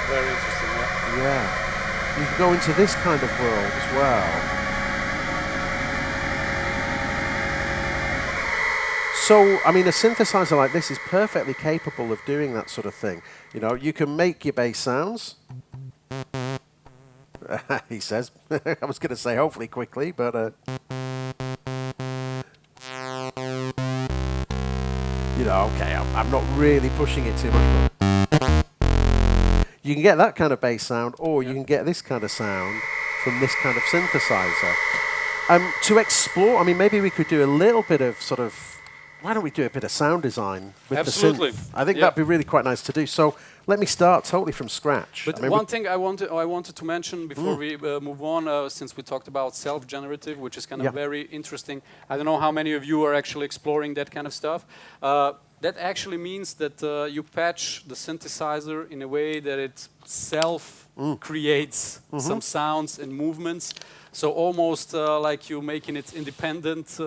Very interesting, yeah. You can go into this kind of world as well. So, I mean, a synthesizer like this is perfectly capable of doing that sort of thing. You know, you can make your bass sounds. He says. I was going to say hopefully quickly, but... you know, okay, I'm not really pushing it too much. But you can get that kind of bass sound, or you can get this kind of sound from this kind of synthesizer. To explore, I mean, maybe we could do a little bit of sort of... Why don't we do a bit of sound design with Absolutely. the synth? I think that'd be really quite nice to do. So let me start totally from scratch. But I mean, one thing I wanted to mention before we move on, since we talked about self-generative, which is kind of very interesting. I don't know how many of you are actually exploring that kind of stuff. That actually means that you patch the synthesizer in a way that it self-creates some sounds and movements. So almost like you making it independent,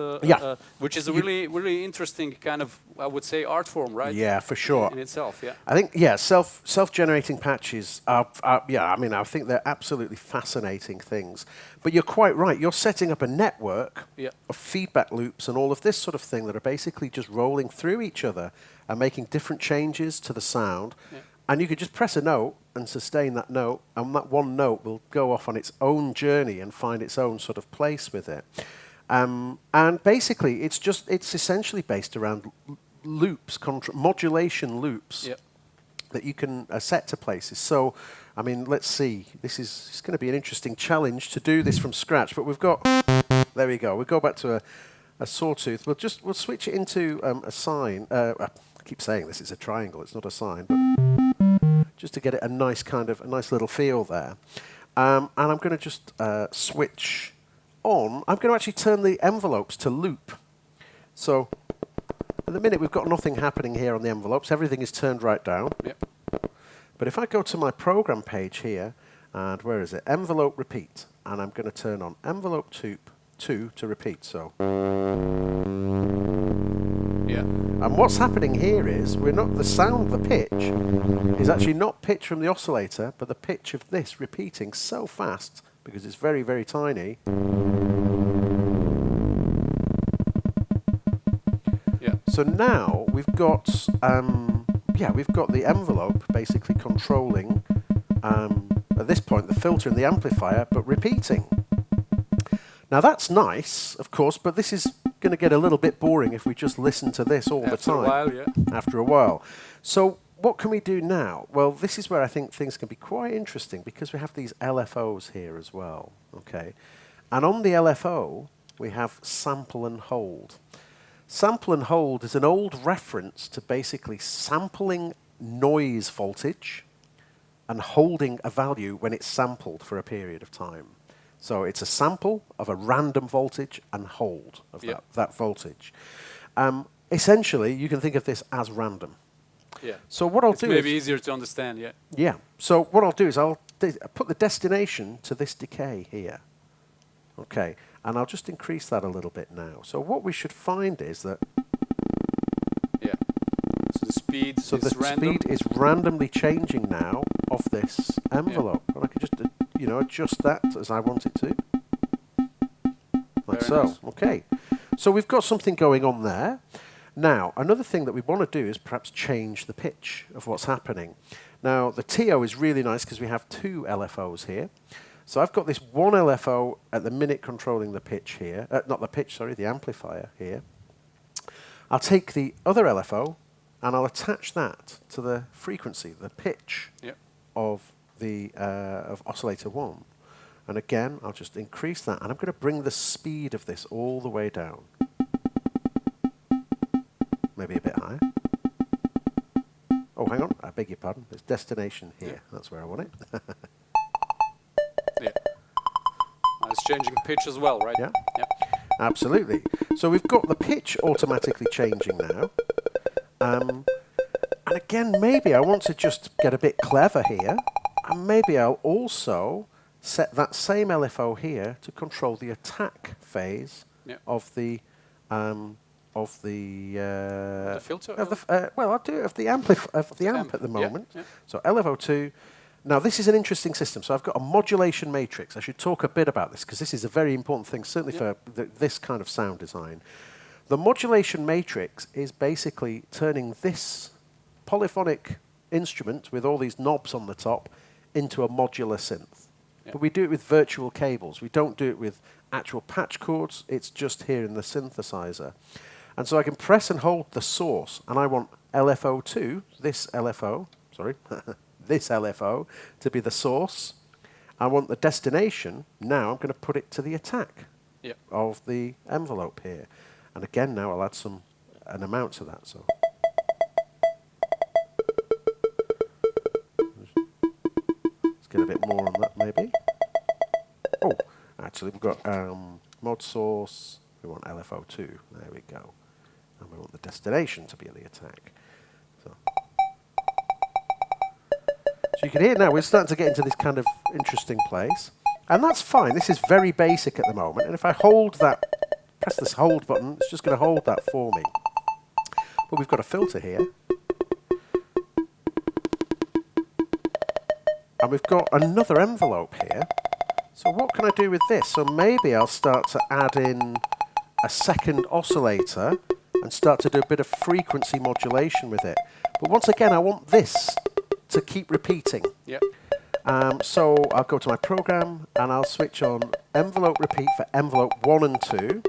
which is a really interesting kind of, I would say, art form, right? Yeah, for sure. In itself, yeah. I think, self-generating patches are, I mean, I think they're absolutely fascinating things. But you're quite right. You're setting up a network of feedback loops and all of this sort of thing that are basically just rolling through each other and making different changes to the sound. Yeah. And you could just press a note and sustain that note, and that one note will go off on its own journey and find its own sort of place with it. And basically, it's essentially based around loops, modulation loops that you can set to places. So, I mean, let's see. It's going to be an interesting challenge to do this from scratch. But we've got, there we go. We'll go back to a sawtooth. We'll switch it into a sine. I keep saying this is a triangle. It's not a sine, but just to get it a nice little feel there. And I'm going to just switch on. I'm going to actually turn the envelopes to loop. So at the minute we've got nothing happening here on the envelopes. Everything is turned right down. Yep. But if I go to my program page here, and where is it? Envelope repeat. And I'm going to turn on envelope 2 to repeat. So. And what's happening here is the sound, the pitch, is actually not pitch from the oscillator, but the pitch of this repeating so fast, because it's very, very tiny. Yeah. So now we've got, we've got the envelope basically controlling, at this point, the filter and the amplifier, but repeating. Now that's nice, of course, but this is going to get a little bit boring if we just listen to this all the time. After a while. So what can we do now? Well, this is where I think things can be quite interesting, because we have these LFOs here as well. Okay, and on the LFO we have sample and hold. Sample and hold is an old reference to basically sampling noise voltage and holding a value when it's sampled for a period of time. So it's a sample of a random voltage and hold of that voltage. Essentially, you can think of this as random. Yeah. So what I'll do is... maybe easier to understand, yeah. Yeah. So what I'll do is I'll put the destination to this decay here. Okay. And I'll just increase that a little bit now. So what we should find is that... Yeah. So the speed is random. Speed is randomly changing now of this envelope. And I can just... adjust that as I want it to. Like so. Nice. Okay. So we've got something going on there. Now, another thing that we want to do is perhaps change the pitch of what's happening. Now, the TO is really nice because we have 2 LFOs here. So I've got this one LFO at the minute controlling the pitch here. Not the pitch, sorry, the amplifier here. I'll take the other LFO and I'll attach that to the frequency, the pitch of the of oscillator 1. And again, I'll just increase that, and I'm going to bring the speed of this all the way down. Maybe a bit higher. Oh, hang on, I beg your pardon. There's destination here. Yeah. That's where I want it. Yeah. It's changing pitch as well, right? Yeah. Yep. Absolutely. So we've got the pitch automatically changing now. And again, maybe I want to just get a bit clever here. And maybe I'll also set that same LFO here to control the attack phase of the filter. I'll do it of the amp at the moment. Yeah. So LFO 2. Now this is an interesting system. So I've got a modulation matrix. I should talk a bit about this because this is a very important thing, certainly for this kind of sound design. The modulation matrix is basically turning this polyphonic instrument with all these knobs on the top into a modular synth. Yeah. But we do it with virtual cables. We don't do it with actual patch chords. It's just here in the synthesizer. And so I can press and hold the source, and I want LFO2, this LFO, sorry, this LFO, to be the source. I want the destination. Now I'm going to put it to the attack of the envelope here. And again, now I'll add an amount to that. So let's get a bit more on that, maybe. Oh, actually, we've got mod source. We want LFO2. There we go. And we want the destination to be the attack. So you can hear now we're starting to get into this kind of interesting place. And that's fine. This is very basic at the moment. And if I hold that, press this hold button, it's just going to hold that for me. But we've got a filter here. And we've got another envelope here. So what can I do with this? So maybe I'll start to add in a second oscillator and start to do a bit of frequency modulation with it. But once again, I want this to keep repeating. Yeah. So I'll go to my program and I'll switch on envelope repeat for envelope 1 and 2.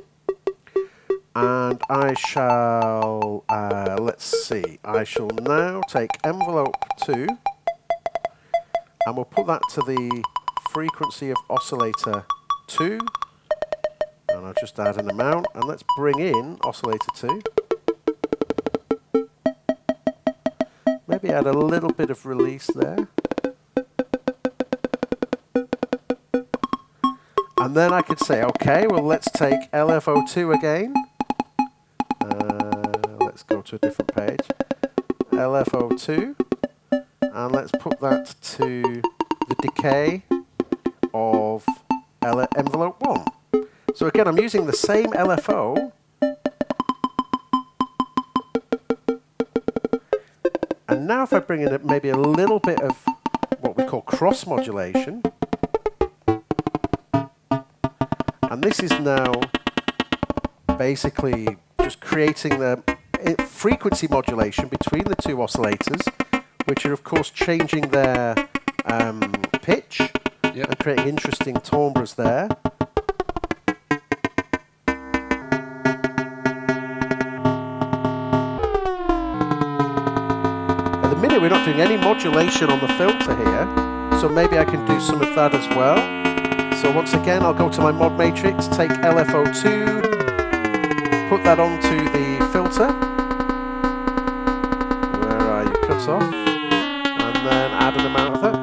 And I shall, let's see, I shall now take envelope 2 and we'll put that to the frequency of oscillator 2. And I'll just add an amount and let's bring in oscillator 2. Maybe add a little bit of release there. And then I could say, okay, well, let's take LFO2 again. Let's go to a different page. LFO2. And let's put that to the decay of envelope 1. So again, I'm using the same LFO. And now if I bring in maybe a little bit of what we call cross modulation. And this is now basically just creating the frequency modulation between the two oscillators, which are of course changing their pitch and creating interesting timbres there. At the minute we're not doing any modulation on the filter here, so maybe I can do some of that as well. So once again, I'll go to my mod matrix, take LFO2, put that onto the filter. Where are you? Cut off. And then add an amount of that.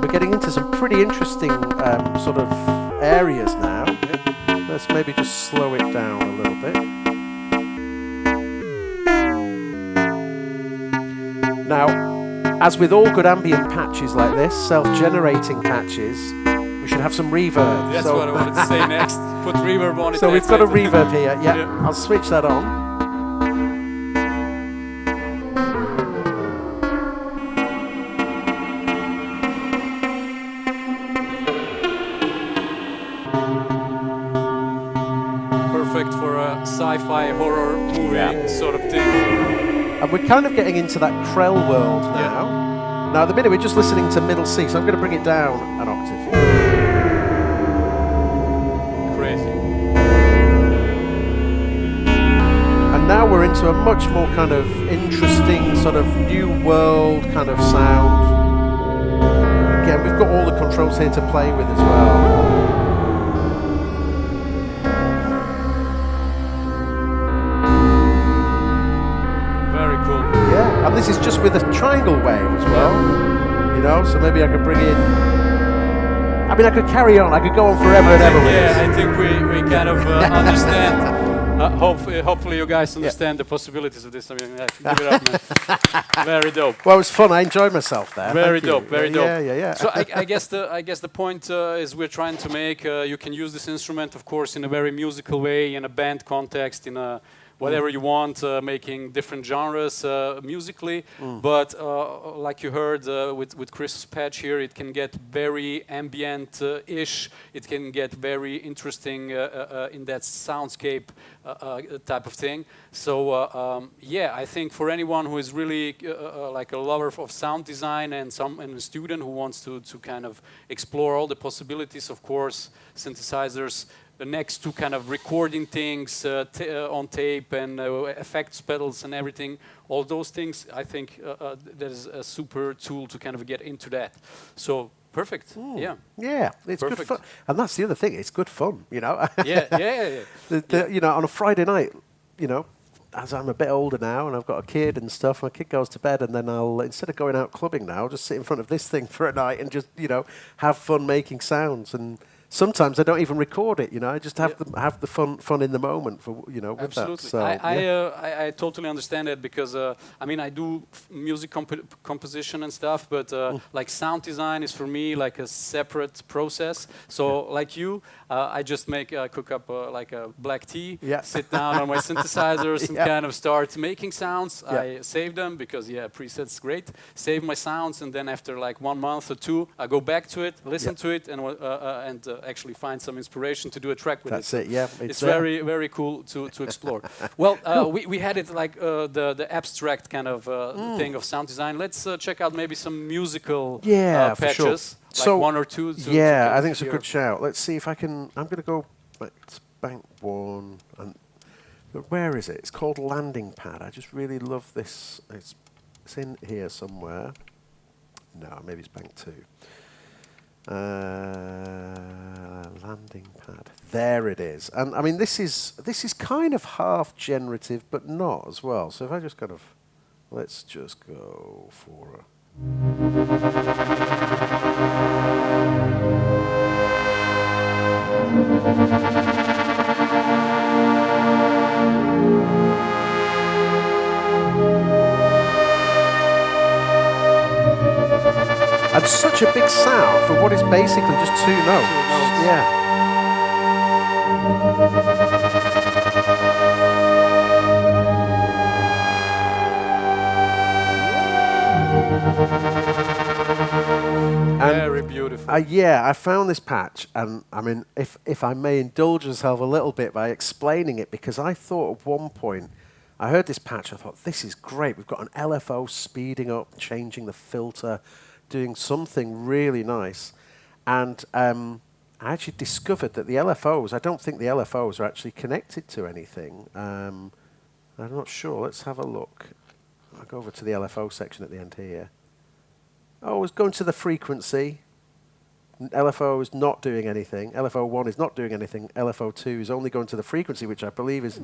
We're getting into some pretty interesting sort of areas now. Let's maybe just slow it down a little bit. Now, as with all good ambient patches like this, self-generating patches, we should have some reverb. That's what I wanted to say next. Put reverb on it. So we've got a reverb here. Yeah, I'll switch that on. Perfect for a sci-fi horror movie sort of thing. And we're kind of getting into that Krell world now. Now, at the minute, we're just listening to middle C, so I'm going to bring it down an octave. Crazy. And now we're into a much more kind of interesting, sort of new world kind of sound. Again, we've got all the controls here to play with as well. And this is just with a triangle wave as well, you know, so maybe I could bring in, I mean, I could carry on, I could go on forever and ever with this. I think we kind of understand, hopefully you guys understand the possibilities of this. I mean, give it up, man. Very dope. Well, it was fun, I enjoyed myself there. Very dope, very dope. Yeah. So I guess the point is we're trying to make, you can use this instrument, of course, in a very musical way, in a band context, in a whatever you want, making different genres musically. But like you heard with Chris's patch here, it can get very ambient-ish. It can get very interesting in that soundscape type of thing. So yeah, I think for anyone who is really like a lover of sound design and a student who wants to kind of explore all the possibilities, of course, synthesizers next to kind of recording things on tape and effects pedals and everything, all those things, I think that is a super tool to kind of get into that. So perfect. Yeah. Yeah, it's Perfect. good fun. And that's the other thing, it's good fun, you know. Yeah. You know, on a Friday night, you know, as I'm a bit older now and I've got a kid and stuff, my kid goes to bed and then I'll, instead of going out clubbing now, I'll just sit in front of this thing for a night and just, you know, have fun making sounds. And sometimes I don't even record it, you know. I just have the fun in the moment for, you know, with Absolutely. that. So I totally understand that because I mean I do music composition and stuff, but like sound design is for me like a separate process. So like you, I just cook up like a black tea, sit down on my synthesizers and kind of start making sounds. I save them because presets great. Save my sounds and then after like 1 month or 2, I go back to it, listen to it, and actually find some inspiration to do a track with it. That's it. Yeah, it's very, very cool to explore. Well, we had it like the abstract kind of thing of sound design. Let's check out maybe some musical for patches, sure. like So 1 or 2. I think it's a good shout. Let's see if I can. I'm going to go back to bank 1. And where is it? It's called Landing Pad. I just really love this. It's in here somewhere. No, maybe it's bank 2. Landing pad. There it is. And I mean, this is kind of half generative, but not as well. So if I just kind of, let's just go for a. And such a big sound for what is basically just 2 notes. Yeah. Very beautiful. I found this patch, and I mean, if I may indulge myself a little bit by explaining it, because I thought at one point, I heard this patch, I thought, this is great. We've got an LFO speeding up, changing the filter, doing something really nice. And I actually discovered that the LFOs, I don't think the LFOs are actually connected to anything. I'm not sure. Let's have a look. I'll go over to the LFO section at the end here. Oh, it's going to the frequency. LFO is not doing anything. LFO 1 is not doing anything. LFO 2 is only going to the frequency, which I believe is...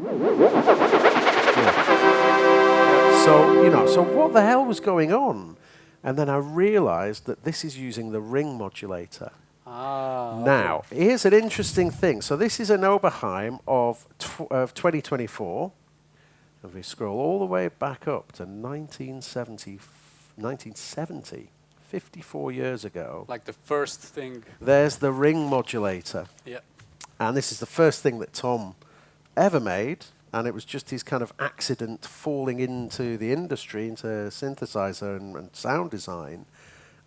So, you know, so what the hell was going on? And then I realized that this is using the ring modulator. Now, here's an interesting thing. So this is an Oberheim of 2024. If we scroll all the way back up to 1970, 54 years ago. Like the first thing. There's the ring modulator. Yeah. And this is the first thing that Tom ever made. And it was just his kind of accident falling into the industry, into synthesizer and sound design.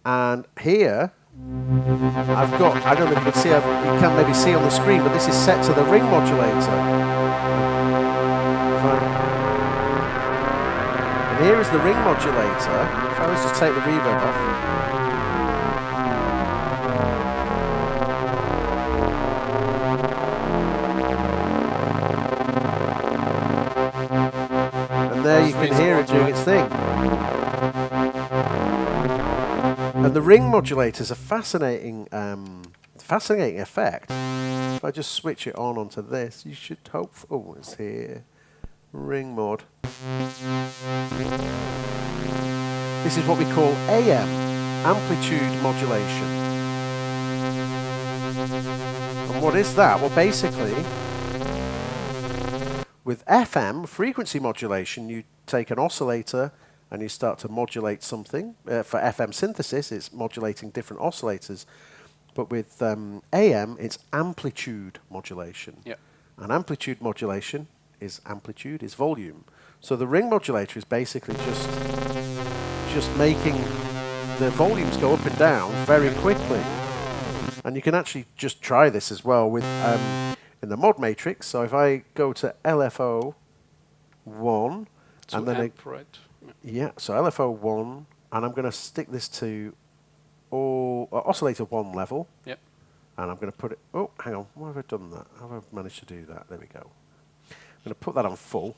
And here, I've got, I don't know if you can see, you can't maybe see on the screen, but this is set to the ring modulator. And here is the ring modulator. If I was to take the reverb off. And there you can hear it doing its thing. And the ring modulator is a fascinating effect. If I just switch it on onto this, you should hope. Oh, it's here. Ring mod. This is what we call AM, amplitude modulation. And what is that? Well, basically, with FM, frequency modulation, you take an oscillator and you start to modulate something. For FM synthesis, it's modulating different oscillators. But with AM, it's amplitude modulation. Yeah. And amplitude modulation is amplitude, is volume. So the ring modulator is basically just making the volumes go up and down very quickly. And you can actually just try this as well with in the mod matrix. So if I go to LFO 1, and then amp, right? Yeah, so LFO 1, and I'm going to stick this to oscillator 1 level. Yep. And I'm going to put it, oh, hang on, why have I done that? How have I managed to do that? There we go. I'm going to put that on full.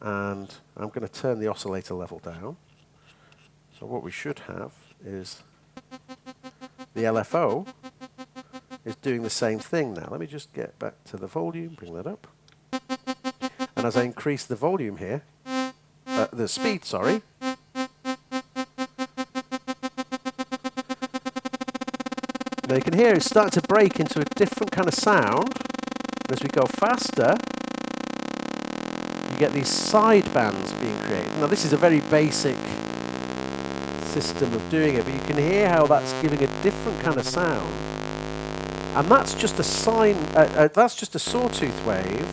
And I'm going to turn the oscillator level down. So what we should have is the LFO is doing the same thing now. Let me just get back to the volume, bring that up. And as I increase the volume here, the speed, sorry. Now you can hear it's starting to break into a different kind of sound. And as we go faster, you get these side bands being created. Now this is a very basic system of doing it, but you can hear how that's giving a different kind of sound. And that's just a that's just a sawtooth wave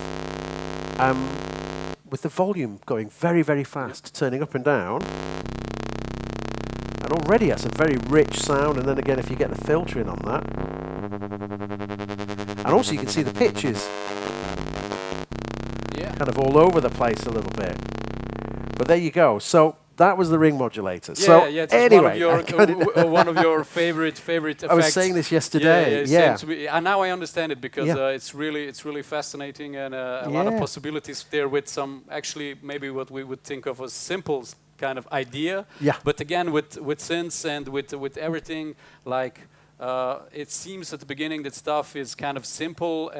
with the volume going very, very fast, turning up and down. And already that's a very rich sound, and then again if you get the filtering on that. And also you can see the pitches kind of all over the place a little bit. But there you go. So that was the ring modulator. Yeah, so it's anyway, one of your favorite effects. I was saying this yesterday. Yeah. And now I understand it because it's really fascinating and a lot of Yeah. possibilities there with some actually maybe what we would think of as simple kind of idea. Yeah. But again with synths and with everything like. It seems at the beginning that stuff is kind of simple,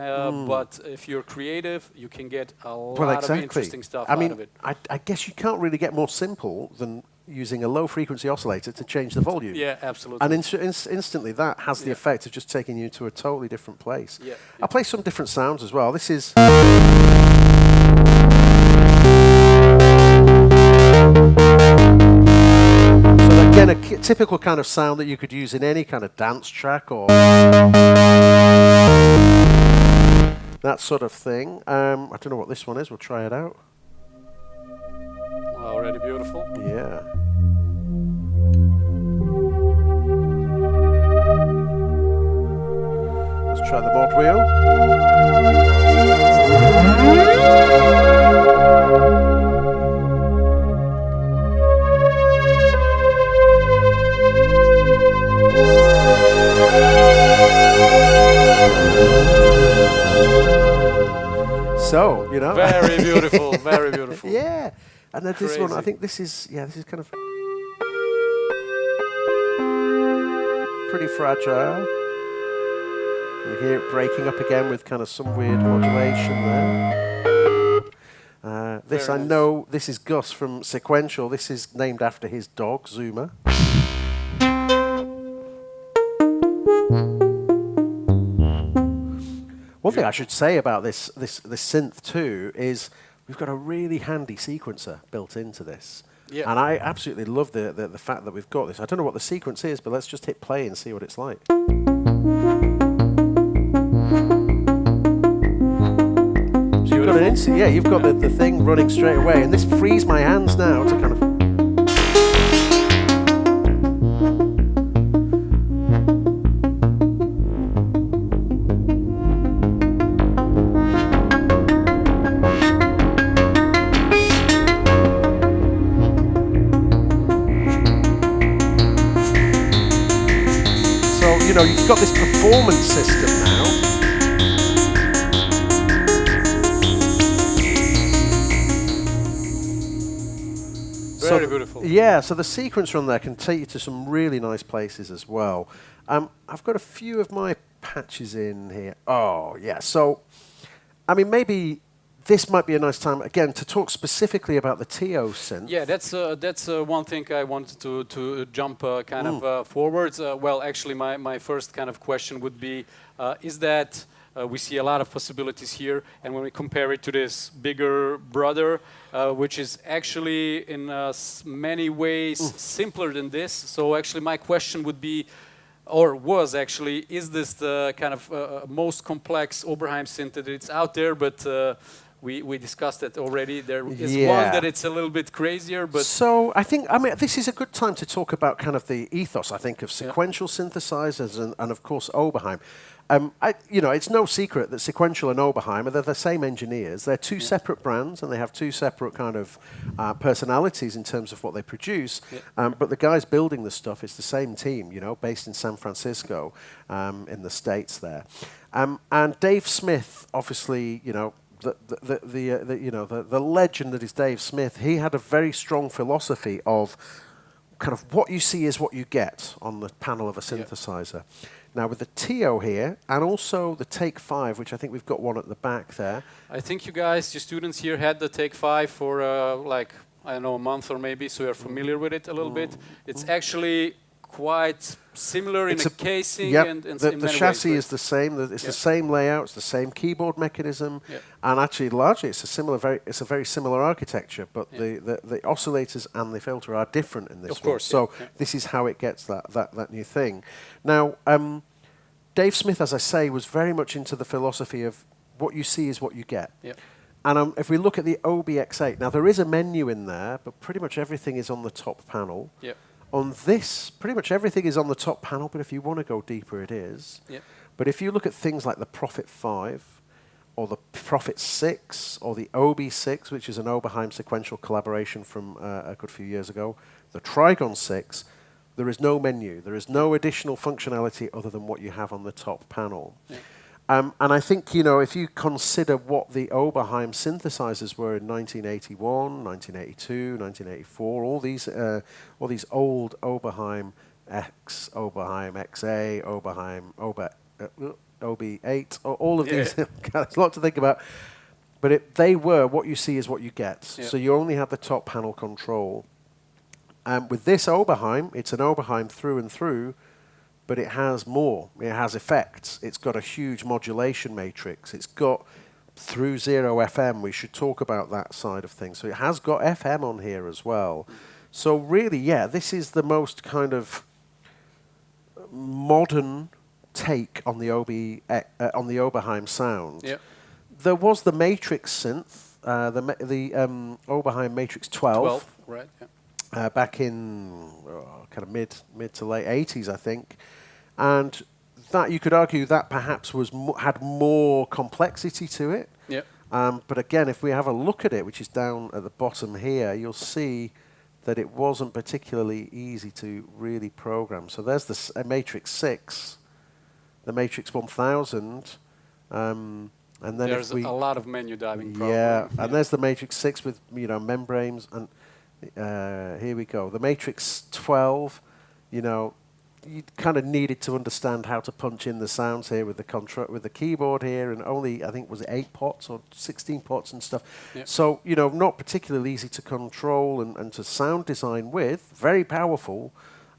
but if you're creative, you can get a lot of interesting stuff out of it. I guess you can't really get more simple than using a low-frequency oscillator to change the volume. Yeah, absolutely. And instantly that has the effect of just taking you to a totally different place. Yeah. I'll play some different sounds as well. This is... Again, a typical kind of sound that you could use in any kind of dance track or that sort of thing. I don't know what this one is. We'll try it out. Already beautiful. Yeah. Let's try the mod wheel. So, you know. Very beautiful, very beautiful. Yeah. And then this one, I Crazy. think this is kind of pretty fragile. You hear it breaking up again with kind of some weird modulation there. This, I know, this is Gus from Sequential. This is named after his dog, Zuma. One thing I should say about this synth too is we've got a really handy sequencer built into this. Yeah. And I absolutely love the fact that we've got this. I don't know what the sequence is, but let's just hit play and see what it's like. So you've got an instant, you've got the thing running straight away, and this frees my hands now to kind of... You know, you've got this performance system now. Very beautiful. Yeah, so the sequencer on there can take you to some really nice places as well. I've got a few of my patches in here. Oh, yeah. So, I mean, maybe this might be a nice time, again, to talk specifically about the Teo synth. Yeah, that's one thing I wanted to jump kind of forwards. Well, actually, my first kind of question would be, is that we see a lot of possibilities here, and when we compare it to this bigger brother, which is actually in many ways simpler than this. So actually, my question would be, or was actually, is this the kind of most complex Oberheim synth that it's out there, but we discussed it already. There is one that it's a little bit crazier, but... So I mean, this is a good time to talk about kind of the ethos, I think, of sequential synthesizers and of course, Oberheim. It's no secret that Sequential and Oberheim are the same engineers. They're two separate brands, and they have two separate kind of personalities in terms of what they produce. But the guys building the stuff is the same team, based in San Francisco, in the States there. And Dave Smith, obviously, the legend that is Dave Smith, he had a very strong philosophy of kind of what you see is what you get on the panel of a synthesizer. Now with the Teo here, and also the Take 5, which I think we've got one at the back there. I think you guys, your students here, had the Take 5 for I don't know, a month or maybe, so you're familiar with it a little bit. It's actually quite similar in the casing and in the many chassis ways, is the same. It's the same layout. It's the same keyboard mechanism, and actually, largely, it's a very similar architecture. But the oscillators and the filter are different in this of one. course, so this is how it gets that new thing. Now, Dave Smith, as I say, was very much into the philosophy of what you see is what you get. And if we look at the OBX8, now there is a menu in there, but pretty much everything is on the top panel. On this, pretty much everything is on the top panel, but if you want to go deeper, it is. But if you look at things like the Prophet 5, or the Prophet 6, or the OB6, which is an Oberheim sequential collaboration from a good few years ago, the Trigon 6, there is no menu. There is no additional functionality other than what you have on the top panel. And I think, if you consider what the Oberheim synthesizers were in 1981, 1982, 1984, all these old Oberheim X, Oberheim XA, Oberheim OB8, all of these, there's a lot to think about. But they were, what you see is what you get. So you only have the top panel control. With this Oberheim, it's an Oberheim through and through, but it has more. It has effects. It's got a huge modulation matrix. It's got through 0 FM. We should talk about that side of things. So it has got FM on here as well. So really, this is the most kind of modern take on the Oberheim sound. There was the Matrix synth, the Oberheim Matrix 12. Right. Back in kind of mid to late 80s, I think, and that you could argue that perhaps had more complexity to it. But again, if we have a look at it, which is down at the bottom here, you'll see that it wasn't particularly easy to really program. So there's the Matrix 6, the Matrix 1000, and then there's a lot of menu diving. And there's the Matrix 6 with membranes and. Here we go. The Matrix 12, you kind of needed to understand how to punch in the sounds here with the keyboard here, and only, I think, was it 8 pots or 16 pots and stuff. So, not particularly easy to control and to sound design with. Very powerful.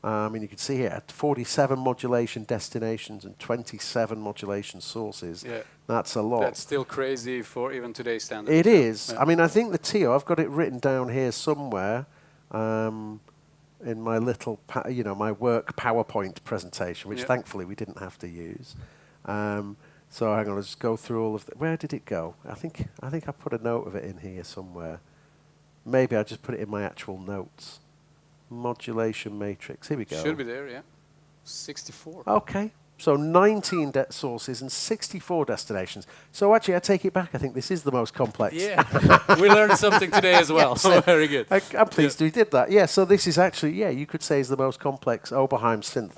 You can see here 47 modulation destinations and 27 modulation sources. That's a lot. That's still crazy for even today's standards. It is. I mean, I think the Teo, I've got it written down here somewhere in my little, my work PowerPoint presentation, which thankfully we didn't have to use. So hang on, let's just go through all of where did it go? I think I put a note of it in here somewhere. Maybe I just put it in my actual notes. Modulation matrix. Here we go. Should be there, 64. Okay. So 19 sources and 64 destinations. So actually, I take it back. I think this is the most complex. We learned something today as well. So very good. I'm pleased we did that. So this is actually, you could say is the most complex Oberheim synth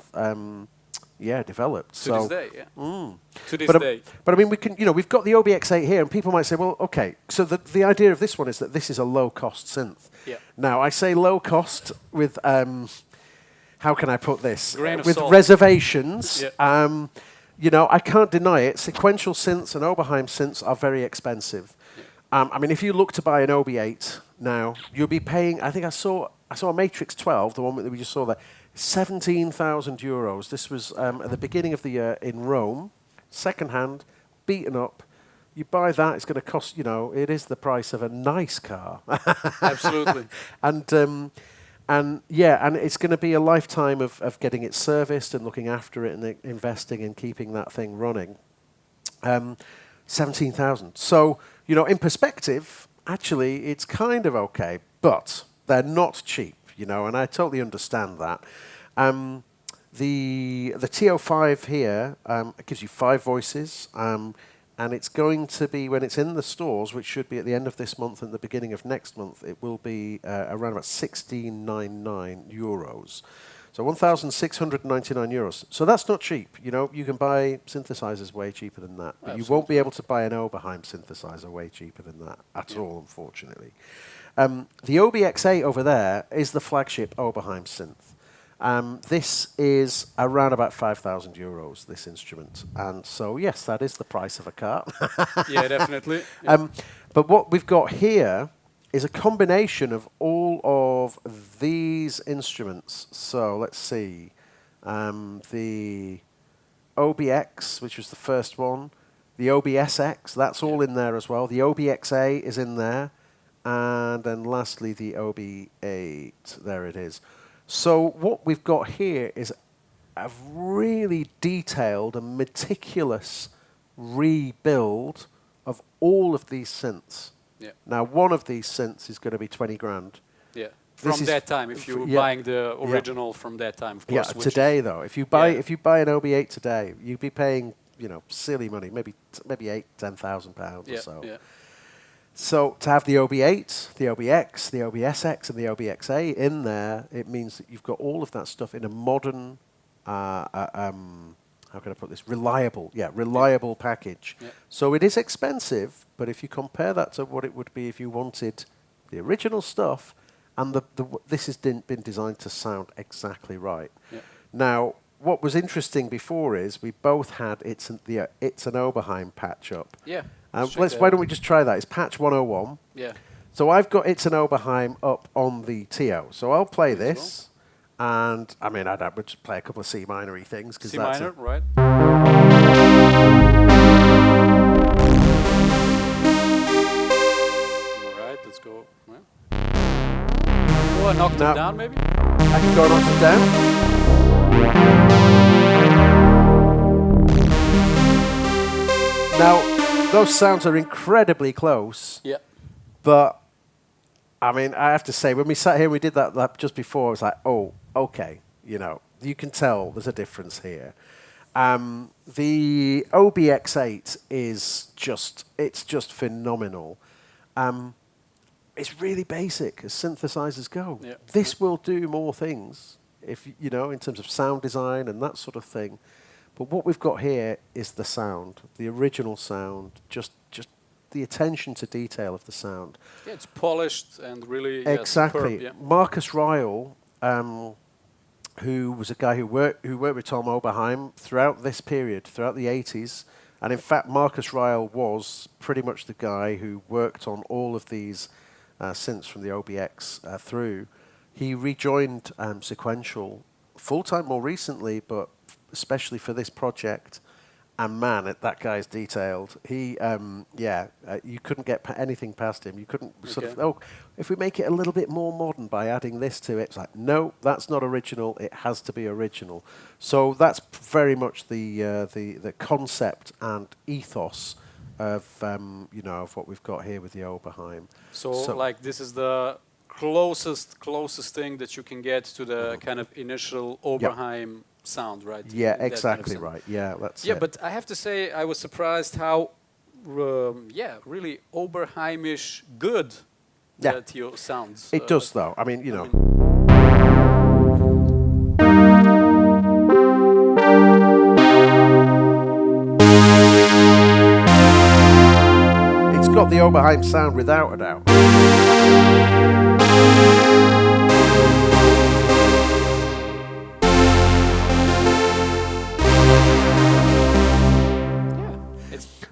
developed. To this day, To this day. But I mean, we can, we've got the OBX8 here, and people might say, well, okay, so the idea of this one is that this is a low-cost synth. Now, I say low-cost with, how can I put this? With salt. Reservations. I can't deny it. Sequential synths and Oberheim synths are very expensive. I mean, if you look to buy an OB8 now, you'll be paying, I think I saw a Matrix 12, the one that we just saw there, 17,000 euros. This was at the beginning of the year in Rome, second-hand, beaten up. You buy that, it's going to cost, it is the price of a nice car. Absolutely. And And yeah, and it's going to be a lifetime of getting it serviced and looking after it and investing in keeping that thing running. 17,000. So, you know, in perspective, actually, it's kind of okay, but they're not cheap, you know, and I totally understand that. The TO-5 here gives you 5 voices, and it's going to be, when it's in the stores, which should be at the end of this month and the beginning of next month, it will be around about 1699 euros. So 1,699 euros. So that's not cheap. You know, you can buy synthesizers way cheaper than that. But you won't be able to buy an Oberheim synthesizer way cheaper than that at all, unfortunately. The OBXA over there is the flagship Oberheim synth. This is around about 5,000 euros, this instrument. And so, yes, that is the price of a car. Yeah, definitely. Yeah. But what we've got here is a combination of all of these instruments. So let's see. The OBX, which was the first one. The OBSX, that's all in there as well. The OBXA is in there. And then lastly, the OB8. There it is. So what we've got here is a really detailed and meticulous rebuild of all of these synths. Yeah. Now, one of these synths is going to be 20 grand. Yeah. This From that time, if you're buying the original from that time, of course. Yeah, today though, if you buy an OB8 today, you'd be paying, you know, silly money, maybe £8,000-10,000 or so. Yeah. So to have the OB8, the OBX, the OBSX, and the OBXA in there, it means that you've got all of that stuff in a modern, how can I put this? Reliable package. Yeah. So it is expensive, but if you compare that to what it would be if you wanted the original stuff, and this has been designed to sound exactly right. Yeah. Now, what was interesting before is we both had It's an Oberheim patch up. Yeah. Why don't we just try that? It's patch 101. Yeah. So I've got It's an Oberheim up on the TO. So I'll play this. And, I mean, I'd just play a couple of C minor-y things. C minor, right. All right, let's go. Oh, an octave down, maybe? I can go an octave down. Now, those sounds are incredibly close. Yeah. But, I mean, I have to say, when we sat here and we did that just before, I was like, oh, okay, you know, you can tell there's a difference here. The OBX8 is just phenomenal. It's really basic as synthesizers go. Yeah. This will do more things, if you know, in terms of sound design and that sort of thing. But what we've got here is the sound, the original sound, just the attention to detail of the sound. Yeah, it's polished and really exactly. Superb, yeah. Marcus Ryle, who was a guy who worked with Tom Oberheim throughout this period, throughout the 80s, and in fact, Marcus Ryle was pretty much the guy who worked on all of these synths from the OBX through. He rejoined Sequential full-time more recently, but especially for this project, and man, that guy's detailed. He, you couldn't get anything past him. You couldn't if we make it a little bit more modern by adding this to it, it's like, no, that's not original. It has to be original. So that's very much the concept and ethos of of what we've got here with the Oberheim. So like this is the closest thing that you can get to the kind of initial Oberheim sound, right? Yeah, exactly kind of right. Yeah, that's it. But I have to say I was surprised how really Oberheimish good the TO sounds. It does though. I mean, you know. It's got the Oberheim sound without a doubt.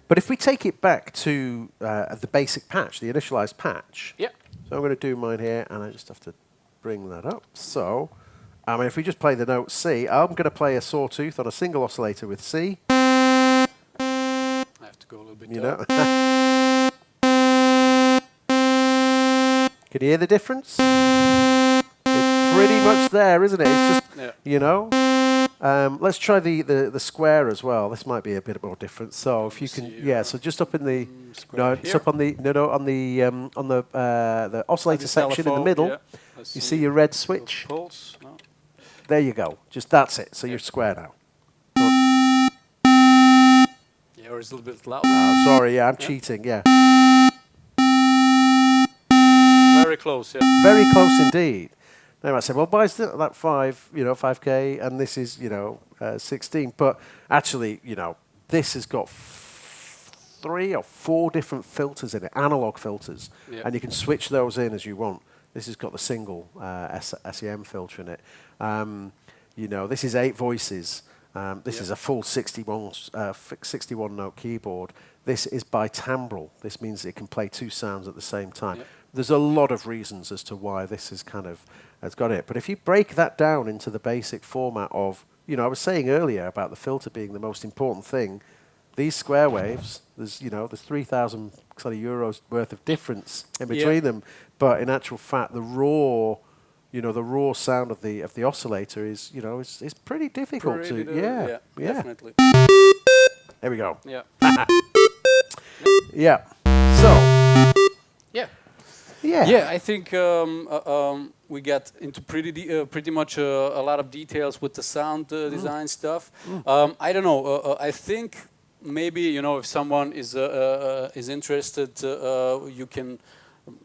But if we take it back to the basic patch, the initialized patch, so I'm going to do mine here, and I just have to bring that up. So, I mean, if we just play the note C, I'm going to play a sawtooth on a single oscillator with C. I have to go a little bit down. Can you hear the difference? It's pretty much there, isn't it? It's just, Yeah. you know. Let's try the square as well. This might be a bit more different. So if you can, yeah. So just up in the no, it's here? up on the on the oscillator section in the middle. Yeah. You see your red switch. Pulse. No. There you go. Just that's it. So you're square now. Yeah, or it's a little bit loud. Sorry, yeah, I'm cheating. Yeah, Very close. Yeah. very close indeed. They might say, well, why is that 5K, and this is 16? But actually, this has got 3 or 4 different filters in it, analog filters, and you can switch those in as you want. This has got the single SEM filter in it. This is 8 voices. This is a full 61 note keyboard. This is bitimbral. This means it can play 2 sounds at the same time. There's a lot of reasons as to why this is has got it. But if you break that down into the basic format of, I was saying earlier about the filter being the most important thing. These square waves, there's 3,000 euros worth of difference in between them. But in actual fact, the raw sound of the oscillator is pretty difficult to. Yeah, definitely. There we go. Yeah. Yeah. So. Yeah. Yeah. Yeah, I think we got into pretty much a lot of details with the sound design stuff. I don't know. I think maybe if someone is interested, you can,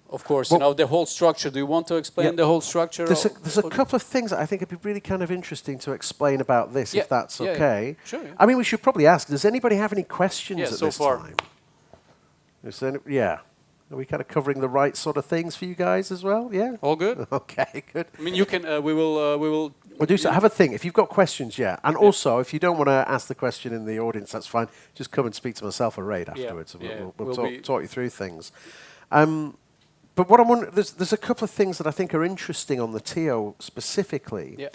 of course, the whole structure. Do you want to explain the whole structure? There's a couple of things that I think would be really kind of interesting to explain about this, if that's okay. Yeah. Sure. Yeah. I mean, we should probably ask. Does anybody have any questions at so this far. time? Are we kind of covering the right sort of things for you guys as well? Yeah. All good. Okay. Good. I mean, you can. We will. We'll do so. Have a think. If you've got questions, and also if you don't want to ask the question in the audience, that's fine. Just come and speak to myself or Raid afterwards. And we'll talk you through things. But what I'm wondering, there's a couple of things that I think are interesting on the Teo specifically. Yeah.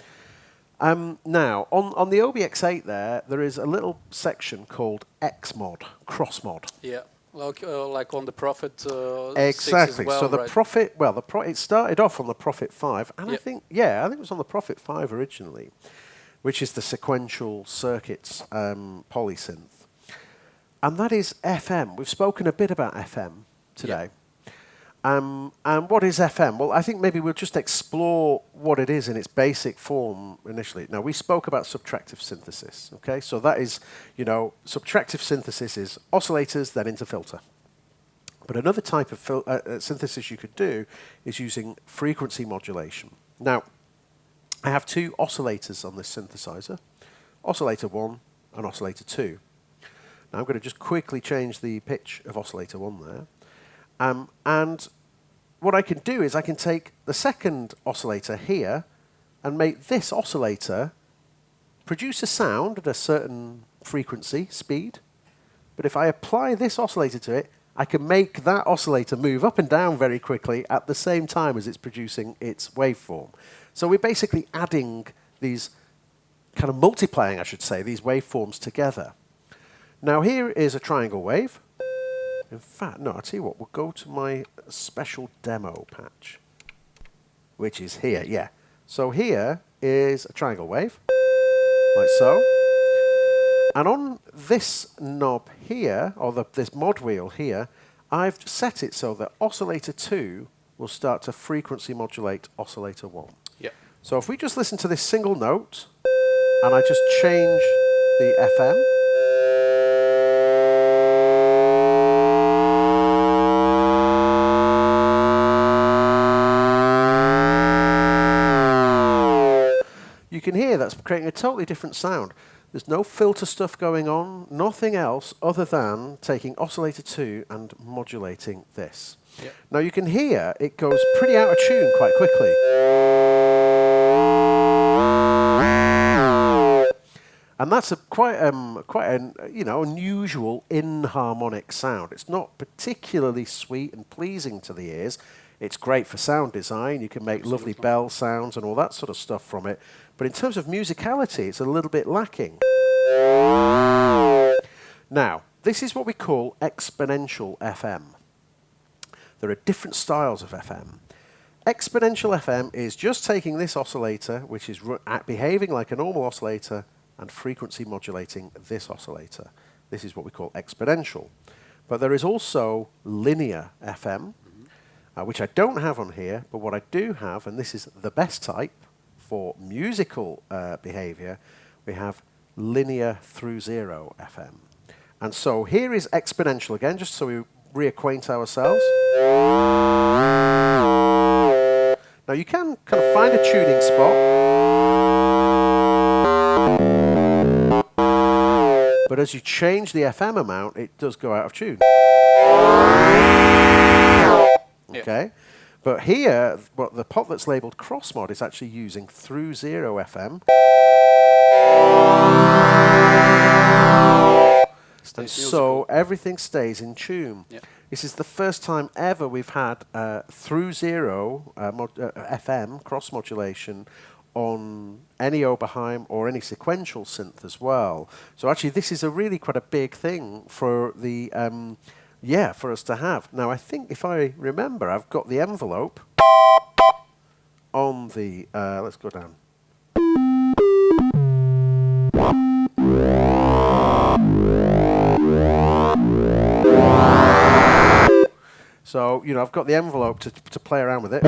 Now, on the OBX8 there is a little section called Xmod, crossmod. Yeah. Like on the Prophet. Exactly. 6 as well, so the right? Prophet, it started off on the Prophet 5, and I think it was on the Prophet 5 originally, which is the sequential circuits polysynth, and that is FM. We've spoken a bit about FM today. And what is FM? Well, I think maybe we'll just explore what it is in its basic form initially. Now, we spoke about subtractive synthesis, okay? So that is, subtractive synthesis is oscillators, then into filter. But another type of synthesis you could do is using frequency modulation. Now, I have 2 oscillators on this synthesizer, oscillator 1 and oscillator 2. Now, I'm going to just quickly change the pitch of oscillator 1 there. And what I can do is I can take the second oscillator here and make this oscillator produce a sound at a certain frequency, speed. But if I apply this oscillator to it, I can make that oscillator move up and down very quickly at the same time as it's producing its waveform. So we're basically adding these, kind of multiplying, I should say, these waveforms together. Now here is a triangle wave. In fact, no, I'll tell you what, we'll go to my special demo patch, which is here, yeah. So here is a triangle wave, like so. And on this knob here, or this mod wheel here, I've set it so that oscillator 2 will start to frequency modulate oscillator 1. Yeah. So if we just listen to this single note, and I just change the FM, you can hear that's creating a totally different sound. There's no filter stuff going on, nothing else other than taking oscillator 2 and modulating this. Yep. Now you can hear it goes pretty out of tune quite quickly. And that's quite an unusual inharmonic sound. It's not particularly sweet and pleasing to the ears. It's great for sound design. You can make lovely bell sounds and all that sort of stuff from it. But in terms of musicality, it's a little bit lacking. Now, this is what we call exponential FM. There are different styles of FM. Exponential FM is just taking this oscillator, which is behaving like a normal oscillator, and frequency modulating this oscillator. This is what we call exponential. But there is also linear FM, which I don't have on here, but what I do have, and this is the best type for musical behavior, we have linear through zero FM. And so here is exponential again, just so we reacquaint ourselves. Now you can kind of find a tuning spot, but as you change the FM amount, it does go out of tune. Okay, but here, the pot that's labeled cross mod is actually using through zero FM. And so everything stays in tune. Yeah. This is the first time ever we've had through zero FM cross modulation on any Oberheim or any sequential synth as well. So actually, this is really quite a big thing for the for us to have. Now I think if I remember, I've got the envelope on the. Let's go down. So, you know, I've got the envelope to play around with it.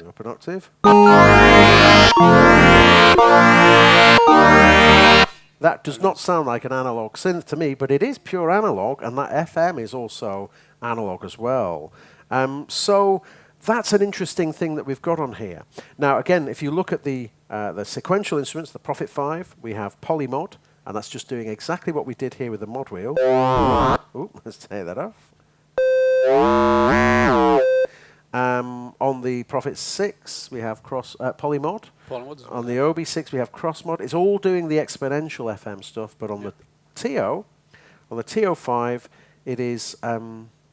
Up an octave. That does not sound like an analog synth to me, but it is pure analog, and that FM is also analog as well. So that's an interesting thing that we've got on here. Now, again, if you look at the sequential instruments, the Prophet 5, we have polymod, and that's just doing exactly what we did here with the mod wheel. Ooh, let's take that off. On the Prophet 6, we have polymod. On the OB6, we have cross mod. It's all doing the exponential FM stuff, but on the TO-5, it is,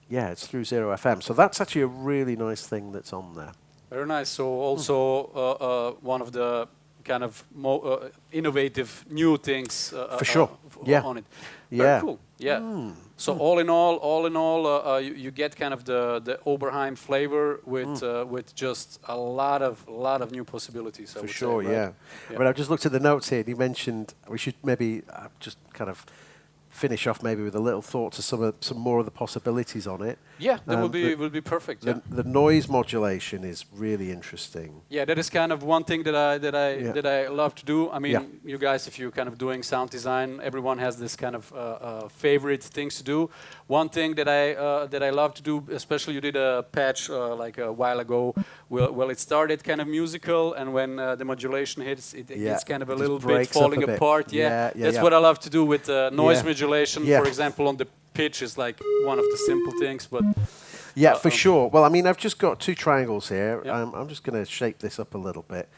it's through zero FM. So that's actually a really nice thing that's on there. Very nice. So also one of the kind of innovative new things for sure. On it. Very cool. Yeah. So all in all, you get kind of the Oberheim flavor with just a lot of new possibilities. For sure, right? Yeah. I mean, I've just looked at the notes here. And you mentioned we should maybe just kind of finish off maybe with a little thought to some more of the possibilities on it. Yeah, that will be perfect. The noise modulation is really interesting. Yeah, that is kind of one thing that I love to do. I mean, you guys, if you're kind of doing sound design, everyone has this kind of favorite things to do. One thing that I love to do, especially you did a patch like a while ago. Well, it started kind of musical, and when the modulation hits, it's kind of a little bit falling apart. That's what I love to do with noise modulation. For example, on the pitch is like one of the simple things, but for sure. Well, I mean, I've just got two triangles here. I'm just going to shape this up a little bit,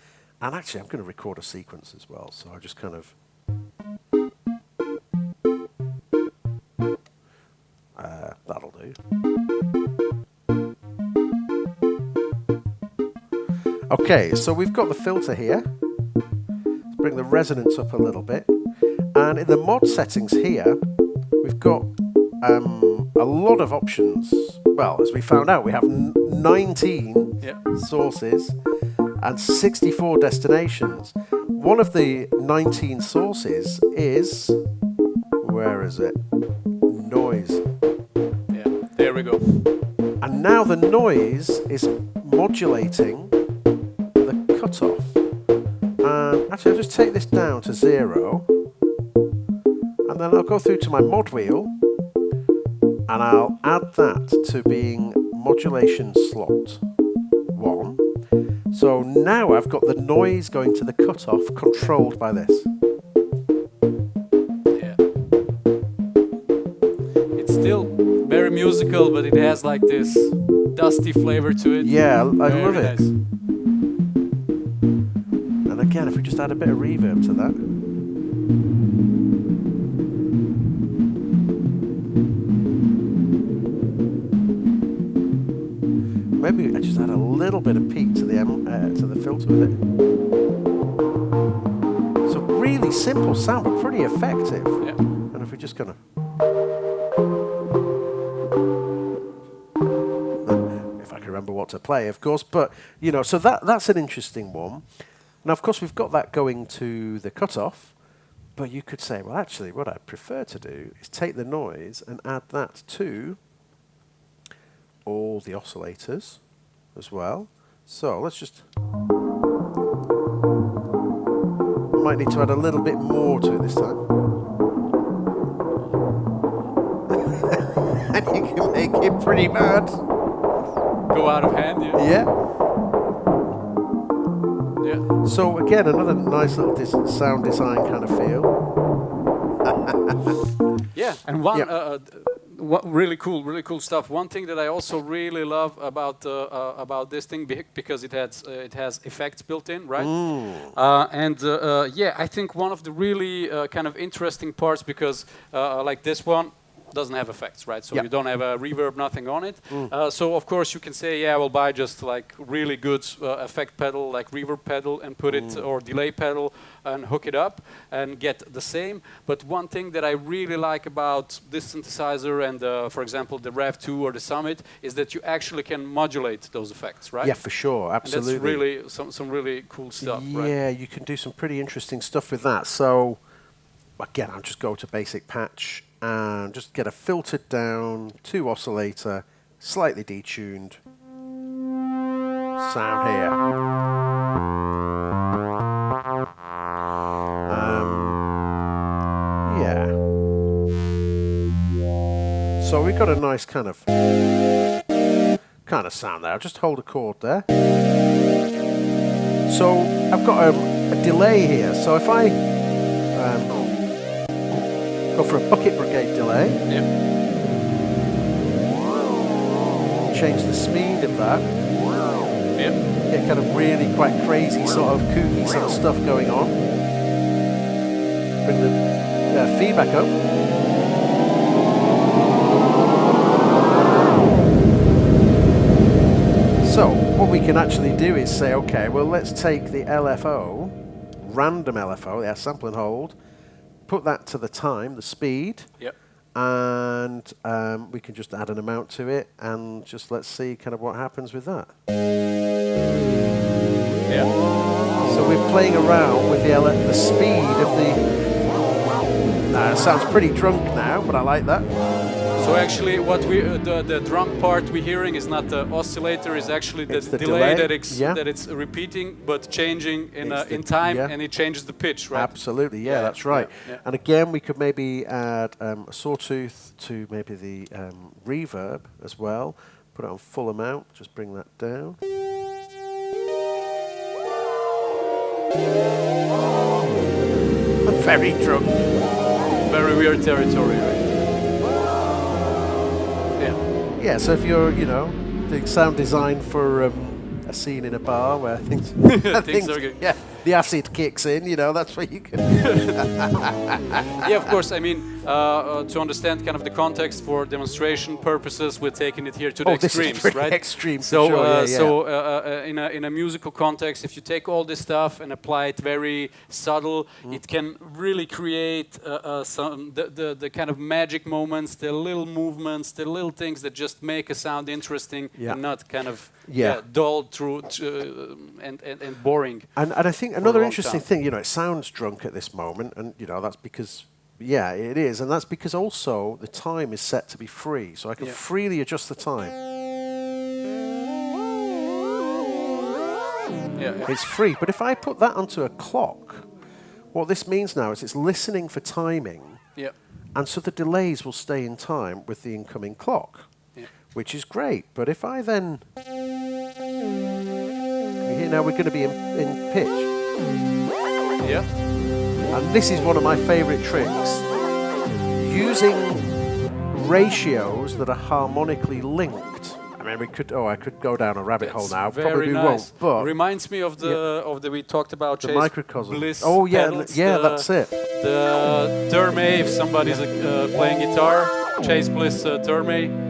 and actually, I'm going to record a sequence as well. So I just kind of that'll do. Okay, so we've got the filter here. Let's bring the resonance up a little bit. And in the mod settings here, we've got a lot of options. Well, as we found out, we have 19 sources and 64 destinations. One of the 19 sources is, where is it? Noise. Yeah, there we go. And now the noise is modulating the cutoff. And actually, I'll just take this down to 0. And then I'll go through to my mod wheel, and I'll add that to being modulation slot 1. So now I've got the noise going to the cutoff controlled by this. Yeah. It's still very musical, but it has like this dusty flavor to it. Yeah, I love it. Nice. And again, if we just add a bit of reverb to that. Maybe I just add a little bit of peak to the filter with it. So really simple sound, but pretty effective. Yeah. And if we just kind of what to play, of course. But so that's an interesting one. Now, of course, we've got that going to the cutoff. But you could say, well, actually, what I'd prefer to do is take the noise and add that to all the oscillators as well. So let's just... Might need to add a little bit more to it this time. And you can make it pretty mad. Go out of hand, yeah. Yeah. So again, another nice little sound design kind of feel. Yeah, and what really cool stuff. One thing that I also really love about this thing, because it has effects built in, right? I think one of the really kind of interesting parts, because like this one doesn't have effects, right? So you don't have a reverb, nothing on it. So of course you can say, yeah, we'll buy just like really good effect pedal, like reverb pedal, and put it, or delay pedal, and hook it up and get the same. But one thing that I really like about this synthesizer and, for example, the Raid Kyu or the Summit, is that you actually can modulate those effects, right? Yeah, for sure, absolutely. And that's really some really cool stuff, right? Yeah, you can do some pretty interesting stuff with that. So again, I'll just go to basic patch and just get a filtered down 2 oscillator, slightly detuned sound here. So we've got a nice kind of sound there. I'll just hold a chord there. So I've got a delay here. So if I go for a bucket brigade delay. Change the speed of that. Get kind of really quite crazy sort of kooky sort of stuff going on. Bring the feedback up. So what we can actually do is say, okay, well, let's take the LFO, random LFO, the sample and hold, put that to the time, the speed, and we can just add an amount to it, and just let's see kind of what happens with that. So we're playing around with the speed of the... it sounds pretty drunk now, but I like that. So actually, what the drum part we're hearing is not the oscillator; is actually the delay that it's repeating but changing in time, and it changes the pitch, right? Absolutely, that's right. And again, we could maybe add a sawtooth to maybe the reverb as well. Put it on full amount. Just bring that down. Very drunk. Very weird territory, right? Yeah, so if you're, doing sound design for a scene in a bar where things are good. Yeah, the acid kicks in, that's where you can... Yeah, of course, I mean, to understand kind of the context for demonstration purposes, we're taking it here to the extremes, this is right? Extreme, so, sure, in a musical context, if you take all this stuff and apply it very subtle, it can really create the kind of magic moments, the little movements, the little things that just make a sound interesting and not kind of dull through and boring. And I think another interesting thing, it sounds drunk at this moment, and that's because. Yeah, it is, and that's because also the time is set to be free, so I can freely adjust the time. It's free, but if I put that onto a clock, what this means now is it's listening for timing, and so the delays will stay in time with the incoming clock, which is great. But if I then... Here now we're going to be in pitch. And this is one of my favorite tricks. Using ratios that are harmonically linked. I mean, I could go down a rabbit hole now. Probably won't. But reminds me of the we talked about the microcosm. Bliss pedals, that's it. The Terme, if somebody's playing guitar, Chase Bliss Terme.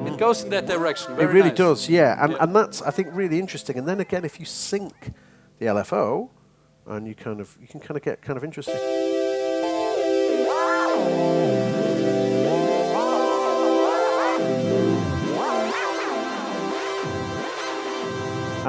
It goes in that direction. Very it really nice. does, and that's I think really interesting. And then again, if you sync the LFO. And you can get kind of interesting.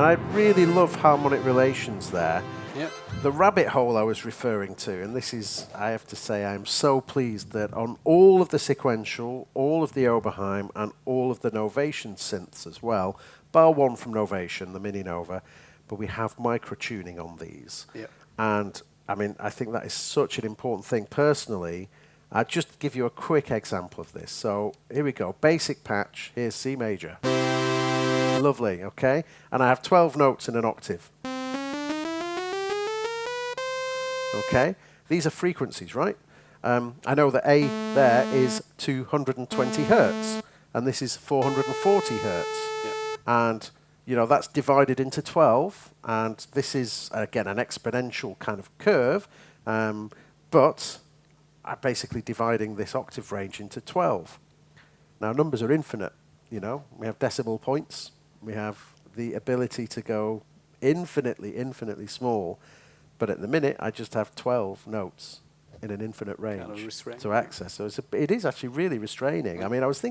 And I really love harmonic relations there. Yeah. The rabbit hole I was referring to, and this is, I have to say, I'm so pleased that on all of the sequential, all of the Oberheim, and all of the Novation synths as well, bar one from Novation, the Mini Nova, but we have micro-tuning on these. Yeah. And, I mean, I think that is such an important thing. Personally, I'll just give you a quick example of this. So, here we go. Basic patch. Here's C major. Lovely, okay? And I have 12 notes in an octave. Okay? These are frequencies, right? I know that A there is 220 hertz, and this is 440 hertz. Yeah. And, you know, that's divided into 12, and this is, again, an exponential kind of curve, but I'm basically dividing this octave range into 12. Now, numbers are infinite, you know. We have decimal points. We have the ability to go infinitely, infinitely small. But at the minute, I just have 12 notes in an infinite range to access. So it is actually really restraining. I mean, I was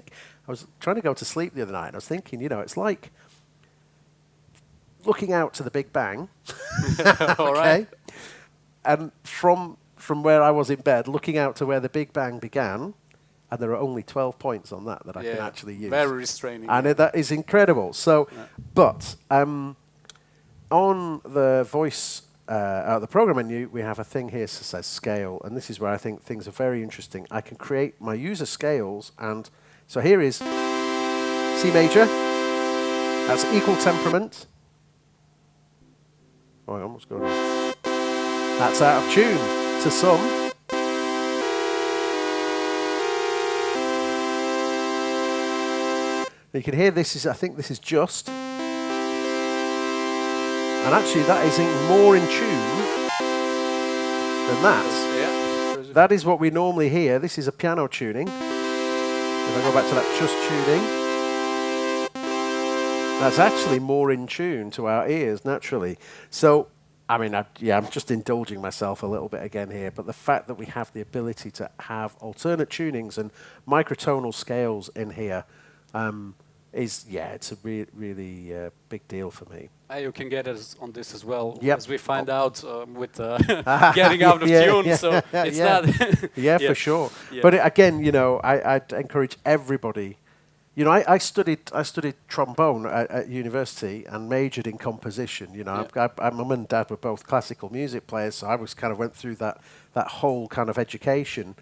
trying to go to sleep the other night, and I was thinking, you know, it's like looking out to the Big Bang. All right. And from where I was in bed, looking out to where the Big Bang began, and there are only 12 points on that I can actually use. Very restraining. And that is incredible. So, but on the voice, the program menu, we have a thing here that says scale, and this is where I think things are very interesting. I can create my user scales, and so here is C major. That's equal temperament. Oh, hang on, what's going on? That's out of tune to some. You can hear this is, I think this is just. And actually that is more in tune than that. Yeah. That is what we normally hear. This is a piano tuning. If I go back to that just tuning, that's actually more in tune to our ears naturally. So, I mean, I'm just indulging myself a little bit again here, but the fact that we have the ability to have alternate tunings and microtonal scales in here, it's a really big deal for me. You can get us on this as well, Yep. as we find out with getting out of tune. So it's not. For sure. Yeah. But again, you know, I'd encourage everybody. You know, I studied trombone at university and majored in composition. You know, my mum and dad were both classical music players, so I went through that whole kind of education.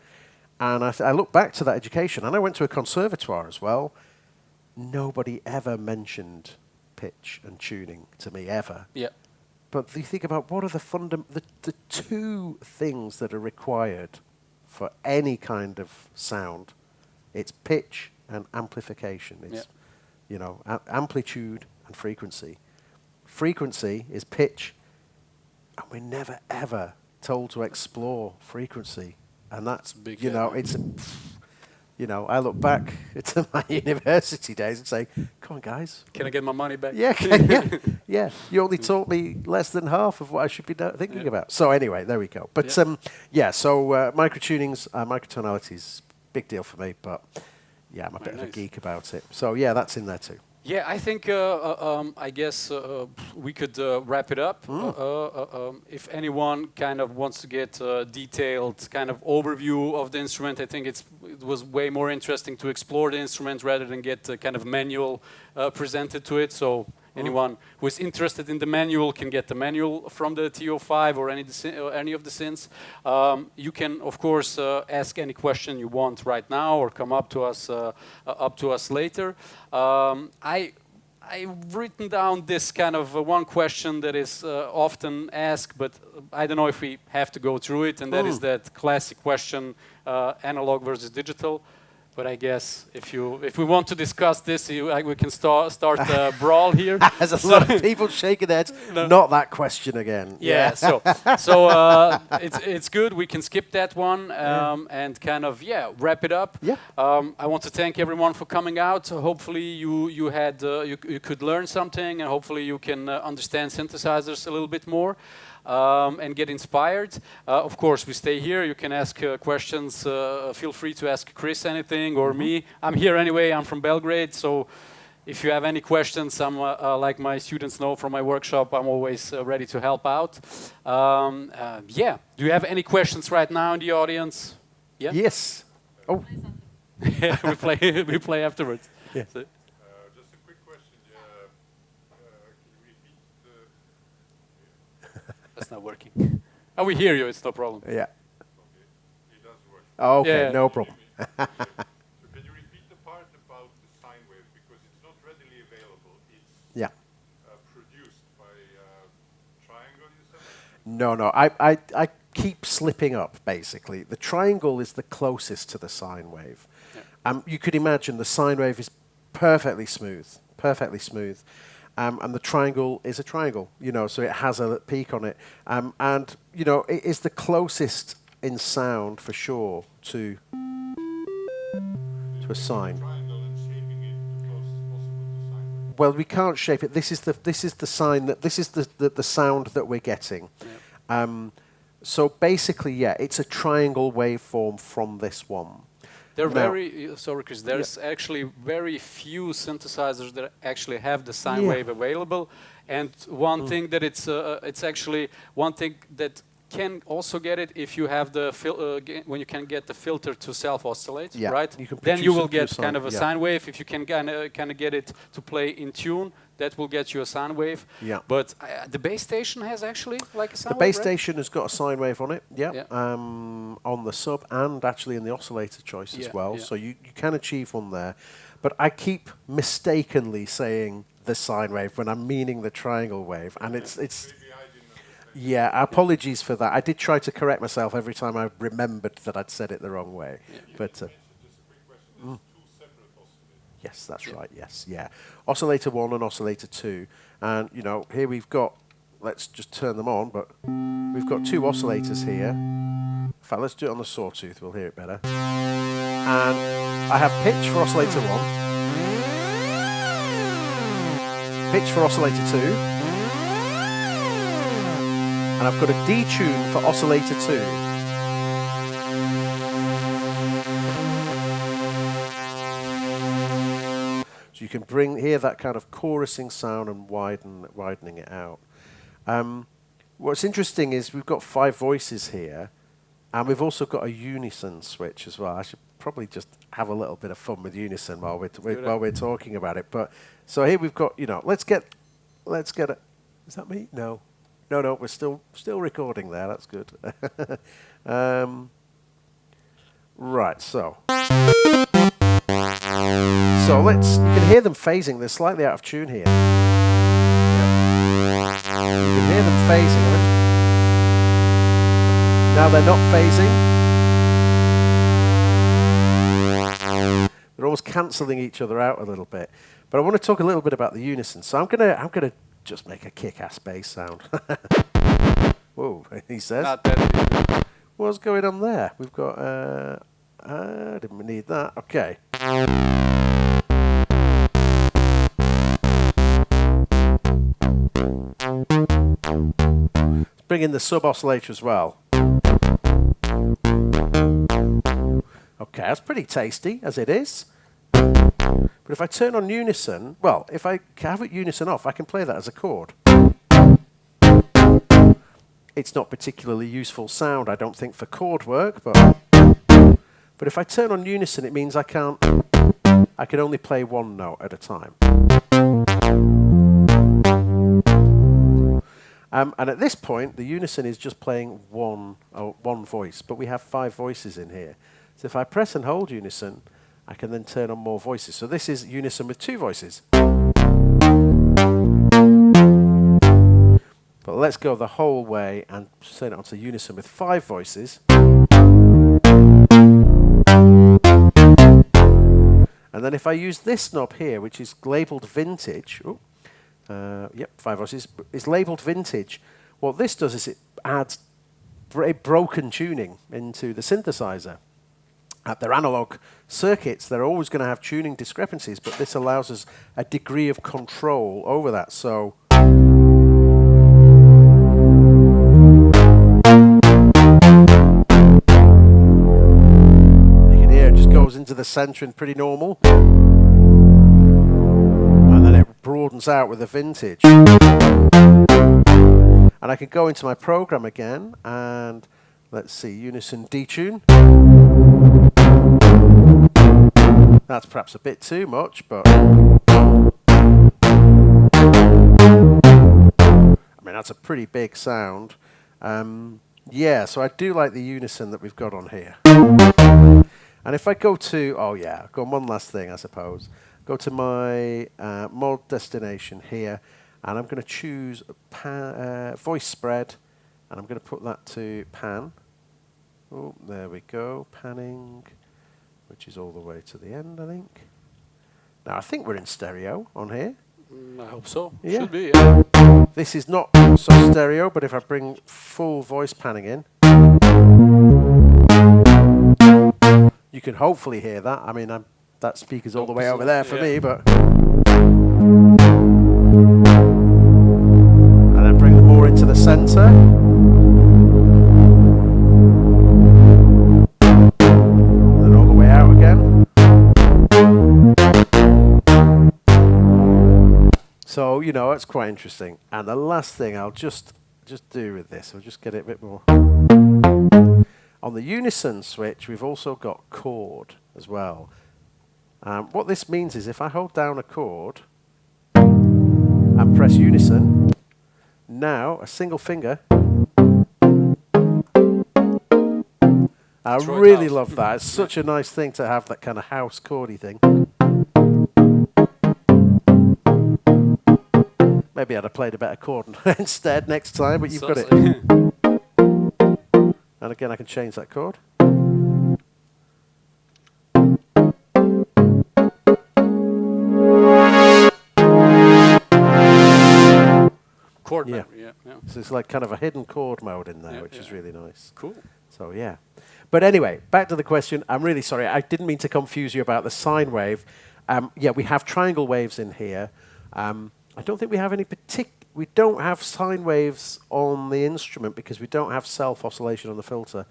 And I look back to that education, and I went to a conservatoire as well. Nobody ever mentioned pitch and tuning to me, ever. Yeah. But you think about what are the two things that are required for any kind of sound. It's pitch and amplification. It's, you know, amplitude and frequency. Frequency is pitch, and we're never, ever told to explore frequency. And that's, big, you know, it's... You know, I look back to my university days and say, "Come on, guys, can I get my money back?" Yeah. You only taught me less than half of what I should be thinking about. So anyway, there we go. But so microtunings, microtonalities, big deal for me. But yeah, I'm a bit of a geek about it. So yeah, that's in there too. Yeah, I think I guess we could wrap it up. If anyone kind of wants to get a detailed kind of overview of the instrument, I think it was way more interesting to explore the instrument rather than get a kind of manual presented to it. So anyone who is interested in the manual can get the manual from the TO-5 or any of the synths. You can, of course, ask any question you want right now or come up to us later. I've written down this kind of one question that is often asked, but I don't know if we have to go through it, and that is that classic question, analog versus digital. But I guess if we want to discuss this, we can start a brawl here. There's a lot of people shaking their heads. No. Not that question again. Yeah. So it's good. We can skip that one and kind of wrap it up. Yeah. I want to thank everyone for coming out. Hopefully you could learn something, and hopefully you can understand synthesizers a little bit more. And get inspired. Of course, we stay here. You can ask questions. Feel free to ask Chris anything or me. I'm here anyway. I'm from Belgrade, so if you have any questions, I'm like my students know from my workshop, I'm always ready to help out. Yeah, do you have any questions right now in the audience? Yeah. Yes. Oh. Yeah, we play afterwards. Yeah. So, Just a quick question. Can you repeat the... that's not working. Oh, we hear you. It's no problem. Yeah. It does work. Oh, okay, Yeah. no problem. So can you repeat the part about the sine wave? Because it's not readily available. It's Yeah. produced by triangle, you said? No. I keep slipping up, basically. The triangle is the closest to the sine wave. Yeah. You could imagine the sine wave is perfectly smooth. And the triangle is a triangle, so it has a peak on it. And, it is the closest in sound, for sure, to a sine. Triangle and shaping it the closest possible to sine wave. Well, we can't shape it. This is the sign that this is the sound that we're getting. Yeah. So basically, yeah, it's a triangle waveform from this one. There are Now- sorry, Chris. There's actually very few synthesizers that actually have the sine wave available, and one thing that it's actually one thing that can also get it if you have the when you can get the filter to self-oscillate, Yeah, right? you can Then you produce will it through get sine, kind of a yeah. sine wave. If you can kind of get it to play in tune, that will get you a sine wave. Yeah. But the base station has actually like a sine The wave. base right? station has got a sine wave on it, yeah. Yeah. On the sub and actually in the oscillator choice Yeah, as well. yeah. So you can achieve one there. But I keep mistakenly saying the sine wave when I'm meaning the triangle wave. And it's Maybe I didn't understand. yeah, apologies for that. I did try to correct myself every time I remembered that I'd said it the wrong way. But Just a quick question. There's two separate oscillators. yes, that's right, yes, yeah. Oscillator 1 and oscillator 2. And, here we've got, let's just turn them on, but we've got two oscillators here. In fact, let's do it on the sawtooth, we'll hear it better. And I have pitch for oscillator 1, pitch for oscillator 2, and I've got a detune for oscillator 2. So you can hear that kind of chorusing sound and widening it out. What's interesting is we've got 5 voices here, and we've also got a unison switch as well. I should probably just have a little bit of fun with unison while we're talking about it. But so here we've got, let's get it. Is that me? No, we're still recording there. That's good. Right, so you can hear them phasing. They're slightly out of tune here. You can hear them phasing. Now they're not phasing. They're almost cancelling each other out a little bit. But I want to talk a little bit about the unison. So I'm gonna just make a kick-ass bass sound. Whoa, he says. Not that easy. What's going on there? We've got. Didn't need that. Okay. Let's bring in the sub oscillator as well. Okay, that's pretty tasty as it is. But if I turn on unison, well, if I have it unison off, I can play that as a chord. It's not particularly useful sound, I don't think, for chord work, but if I turn on unison, it means I can only play one note at a time. And at this point, the unison is just playing one voice, but we have 5 voices in here. So if I press and hold unison, I can then turn on more voices. So this is unison with 2 voices. But let's go the whole way and turn it onto unison with 5 voices. And then if I use this knob here, which is labeled vintage, 5 voices, it's labeled vintage. What this does is it adds broken tuning into the synthesizer. At their analog circuits, they're always going to have tuning discrepancies, but this allows us a degree of control over that. So you can hear it just goes into the center and pretty normal. broadens out with the vintage. And I can go into my program again, and let's see, unison detune. That's perhaps a bit too much, but I mean, that's a pretty big sound. Yeah, so I do like the unison that we've got on here. And if I go to, go on one last thing, I suppose. Go to my mod destination here, and I'm going to choose voice spread, and I'm going to put that to pan. Oh, there we go, panning, which is all the way to the end, I think. Now, I think we're in stereo on here. I hope so. Yeah. Should be, yeah. This is not so stereo, but if I bring full voice panning in, you can hopefully hear that. I mean, that speaker's all the way over there for me, but... And then bring them more into the center. And all the way out again. So, you know, it's quite interesting. And the last thing I'll just do with this, I'll just get it a bit more. On the unison switch, we've also got chord as well. What this means is if I hold down a chord and press unison, now a single finger. I really love that. It's such a nice thing to have, that kind of house chordy thing. Maybe I'd have played a better chord instead next time, but you've got it. And again, I can change that chord. Chord Yeah. memory, yeah. So it's like kind of a hidden chord mode in there, Yeah, which is really nice. Cool. So yeah. But anyway, back to the question. I'm really sorry. I didn't mean to confuse you about the sine wave. Yeah, we have triangle waves in here. I don't think we have any we don't have sine waves on the instrument because we don't have self-oscillation on the filter.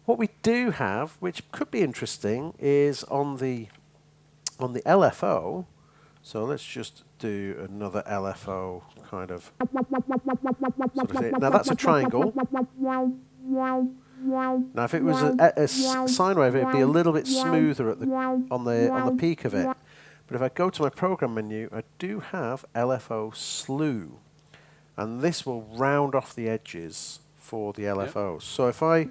What we do have, which could be interesting, is on the LFO. So let's just do another LFO kind of sort of thing. Now that's a triangle. Now if it was a sine wave, it'd be a little bit smoother at on the peak of it. But if I go to my program menu, I do have LFO slew. And this will round off the edges for the LFO. Yep. So if I...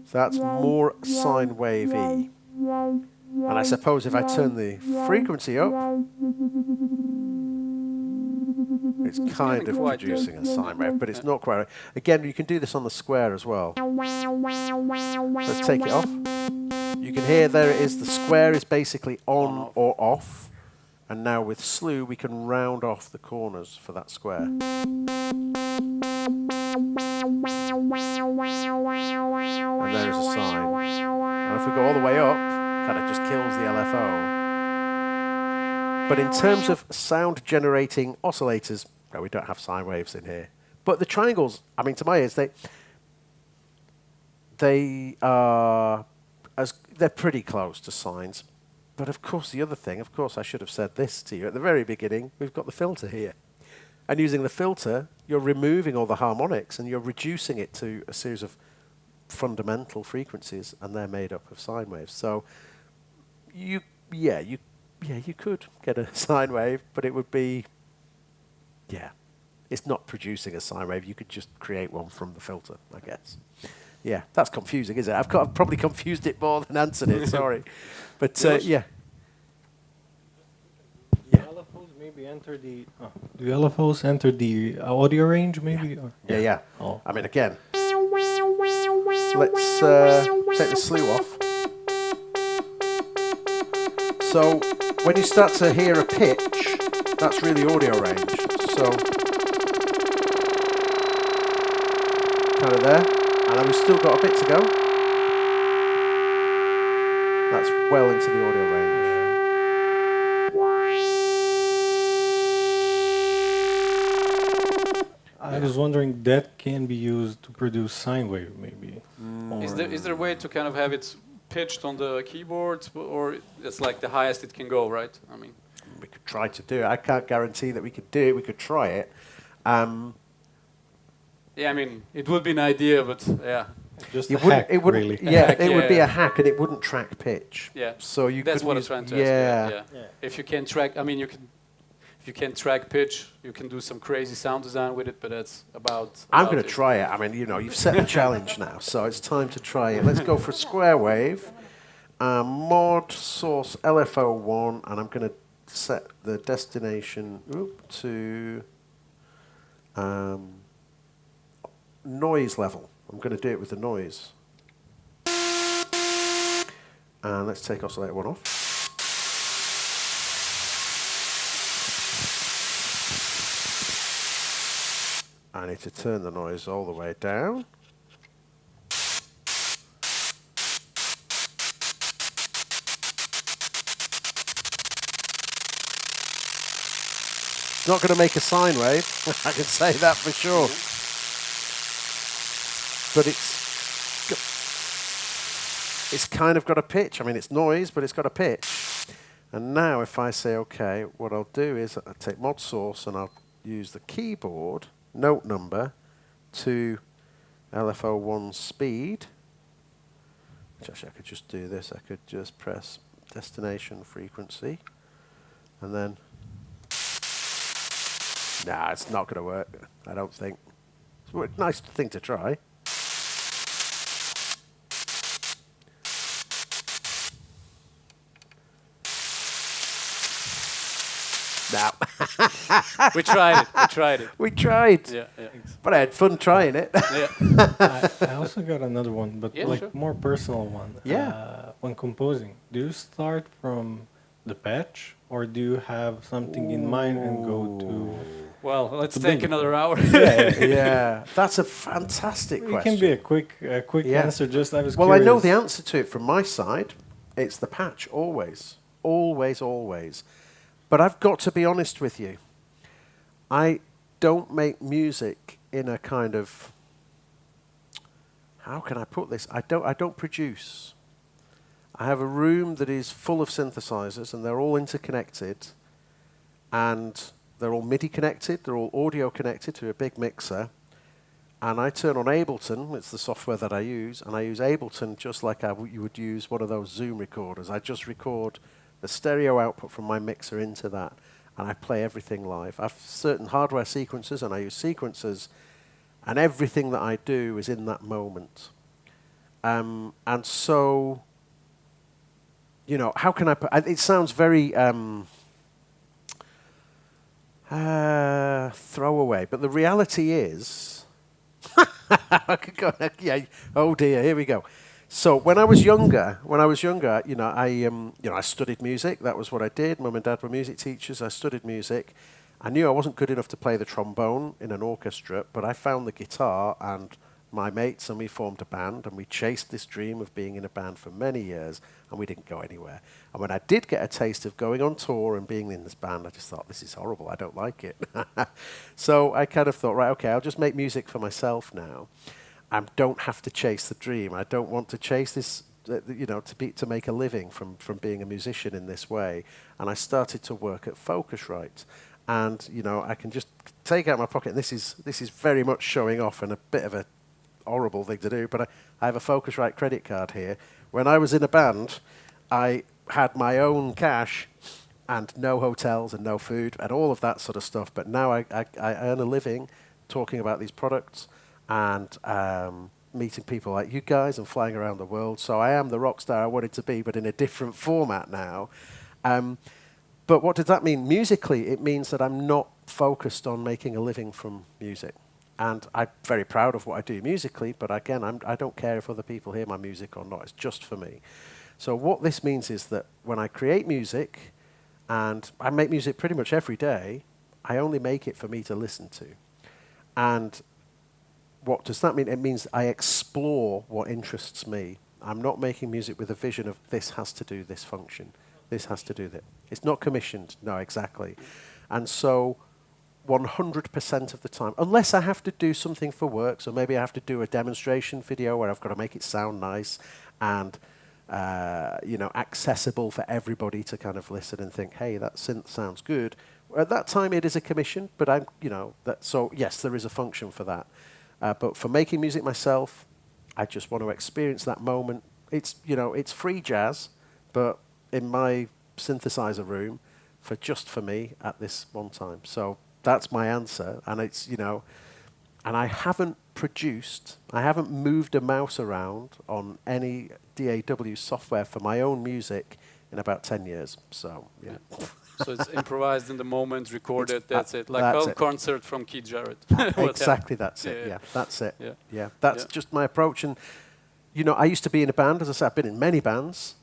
So that's more sine wavy. And I suppose if I turn the frequency up, it's kind of producing a sine wave, but it's not quite right. Again, you can do this on the square as well. Let's take it off. You can hear there it is. The square is basically on or off. And now with slew, we can round off the corners for that square. And there's a sine. And if we go all the way up, kind of just kills the LFO. But in terms of sound generating oscillators, no, we don't have sine waves in here. But the triangles, I mean, to my ears, they're pretty close to sines. But of course, the other thing, of course, I should have said this to you at the very beginning. We've got the filter here. And using the filter, you're removing all the harmonics and you're reducing it to a series of fundamental frequencies, and they're made up of sine waves. So you could get a sine wave, but it would be, it's not producing a sine wave. You could just create one from the filter, I guess. Yeah, that's confusing, isn't it? I've probably confused it more than answered it, sorry. But, yeah. Do LFOs maybe enter the... do LFOs enter the audio range, maybe? Yeah. Oh. I mean, again, let's take the slew off. So, when you start to hear a pitch, that's really audio range. So, kind of there. And then we've still got a bit to go. That's well into the audio range. I was wondering, that can be used to produce sine wave, maybe. Is there a way to kind of have it pitched on the keyboard, or it's like the highest it can go, right? I mean, we could try to do it. I can't guarantee that we could do it. We could try it. yeah, I mean, it would be an idea, but yeah. Just It a wouldn't. hack, It wouldn't. really. Yeah, hack, it would be yeah. a hack, and it wouldn't track pitch. Yeah. So you. That's couldn't what I'm use- trying to yeah. ask. Yeah. If you can track, I mean, you can. If you can track pitch, you can do some crazy sound design with it. But that's about. I'm about going to it. try it. I mean, you've set the challenge now, so it's time to try it. Let's go for a square wave. Mod source LFO1, and I'm going to set the destination to noise level. I'm going to do it with the noise. And let's take oscillator 1 off. I need to turn the noise all the way down. It's not going to make a sine wave, I can say that for sure. But it's kind of got a pitch. I mean, it's noise, but it's got a pitch. And now if I say, okay, what I'll do is I'll take mod source and I'll use the keyboard note number to LFO1 speed. Which actually I could just do this. I could just press destination frequency. And then... Nah, it's not going to work, I don't think. It's a nice thing to try. No. We tried it. We tried it. We tried. Yeah. Yeah. But I had fun trying it. Yeah. I also got another one, but Yeah, like sure. more personal one. Yeah. When composing, do you start from the patch, or do you have something in mind and go to? Well, let's The take big- another hour. Yeah, that's a fantastic It question. can be a quick Yeah. answer. Just I was Well, I know curious. the answer to it from my side. It's the patch, always. Always, always. But I've got to be honest with you. I don't make music in a kind of... How can I put this? I don't produce. I have a room that is full of synthesizers, and they're all interconnected. And they're all MIDI connected. They're all audio connected to a big mixer. And I turn on Ableton, it's the software that I use, and I use Ableton just like you would use one of those Zoom recorders. I just record the stereo output from my mixer into that, and I play everything live. I have certain hardware sequencers, and I use sequencers, and everything that I do is in that moment. And so, how can I put... it sounds very throwaway, but the reality is... I could go, yeah. Oh dear, here we go. So when I was younger, I studied music. That was what I did. Mum and Dad were music teachers. I studied music. I knew I wasn't good enough to play the trombone in an orchestra, but I found the guitar, and my mates and we formed a band, and we chased this dream of being in a band for many years, and we didn't go anywhere. And when I did get a taste of going on tour and being in this band, I just thought, this is horrible. I don't like it. So I kind of thought, right, okay, I'll just make music for myself now. I don't have to chase the dream. I don't want to chase this, to make a living from being a musician in this way. And I started to work at Focusrite. And, I can just take out my pocket, and this is very much showing off and a bit of a horrible thing to do, but I have a Focusrite credit card here. When I was in a band, I had my own cash and no hotels and no food and all of that sort of stuff. But now I earn a living talking about these products and meeting people like you guys and flying around the world. So I am the rock star I wanted to be, but in a different format now. But what does that mean? Musically, it means that I'm not focused on making a living from music. And I'm very proud of what I do musically, but again, I don't care if other people hear my music or not. It's just for me. So what this means is that when I create music, and I make music pretty much every day, I only make it for me to listen to. And what does that mean? It means I explore what interests me. I'm not making music with a vision of this has to do this function. This has to do that. It's not commissioned. No, exactly. And so 100% of the time, unless I have to do something for work, so maybe I have to do a demonstration video where I've got to make it sound nice and accessible for everybody to kind of listen and think, hey, that synth sounds good. At that time, it is a commission, but so yes, there is a function for that. But for making music myself, I just want to experience that moment. It's free jazz, but in my synthesizer room, for me at this one time. So that's my answer, and it's and I haven't moved a mouse around on any DAW software for my own music in about 10 years. So yeah. So it's improvised in the moment, recorded. That's it. Like that's a it. concert from Keith Jarrett. Exactly, that's it. Yeah, that's it. Yeah. That's just my approach. And I used to be in a band. As I said, I've been in many bands.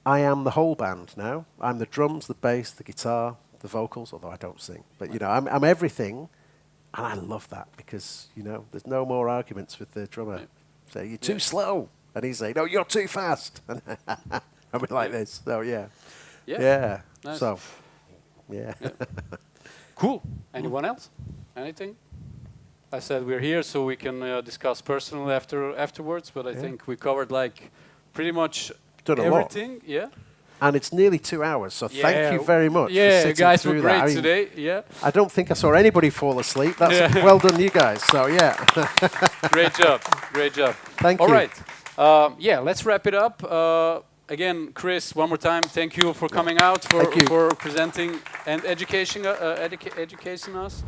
I am the whole band now. I'm the drums, the bass, the guitar, the vocals. Although I don't sing, but I'm everything, and I love that because there's no more arguments with the drummer. Say you're too slow, and he's saying, "No, you're too fast," and I'll be like this. So yeah. Nice. So yeah. Cool. Anyone else? Anything? I said we're here so we can discuss personally afterwards, but I think we covered like pretty much Done a everything. lot. Yeah. And it's nearly 2 hours, so thank you very much for Yeah, sitting guys were through great that. I mean, today. Yeah. I don't think I saw anybody fall asleep. That's well done, you guys. So yeah. Great job. Great job. Thank you. All right. Let's wrap it up. Again, Chris, one more time, thank you for coming out, for presenting and educating us.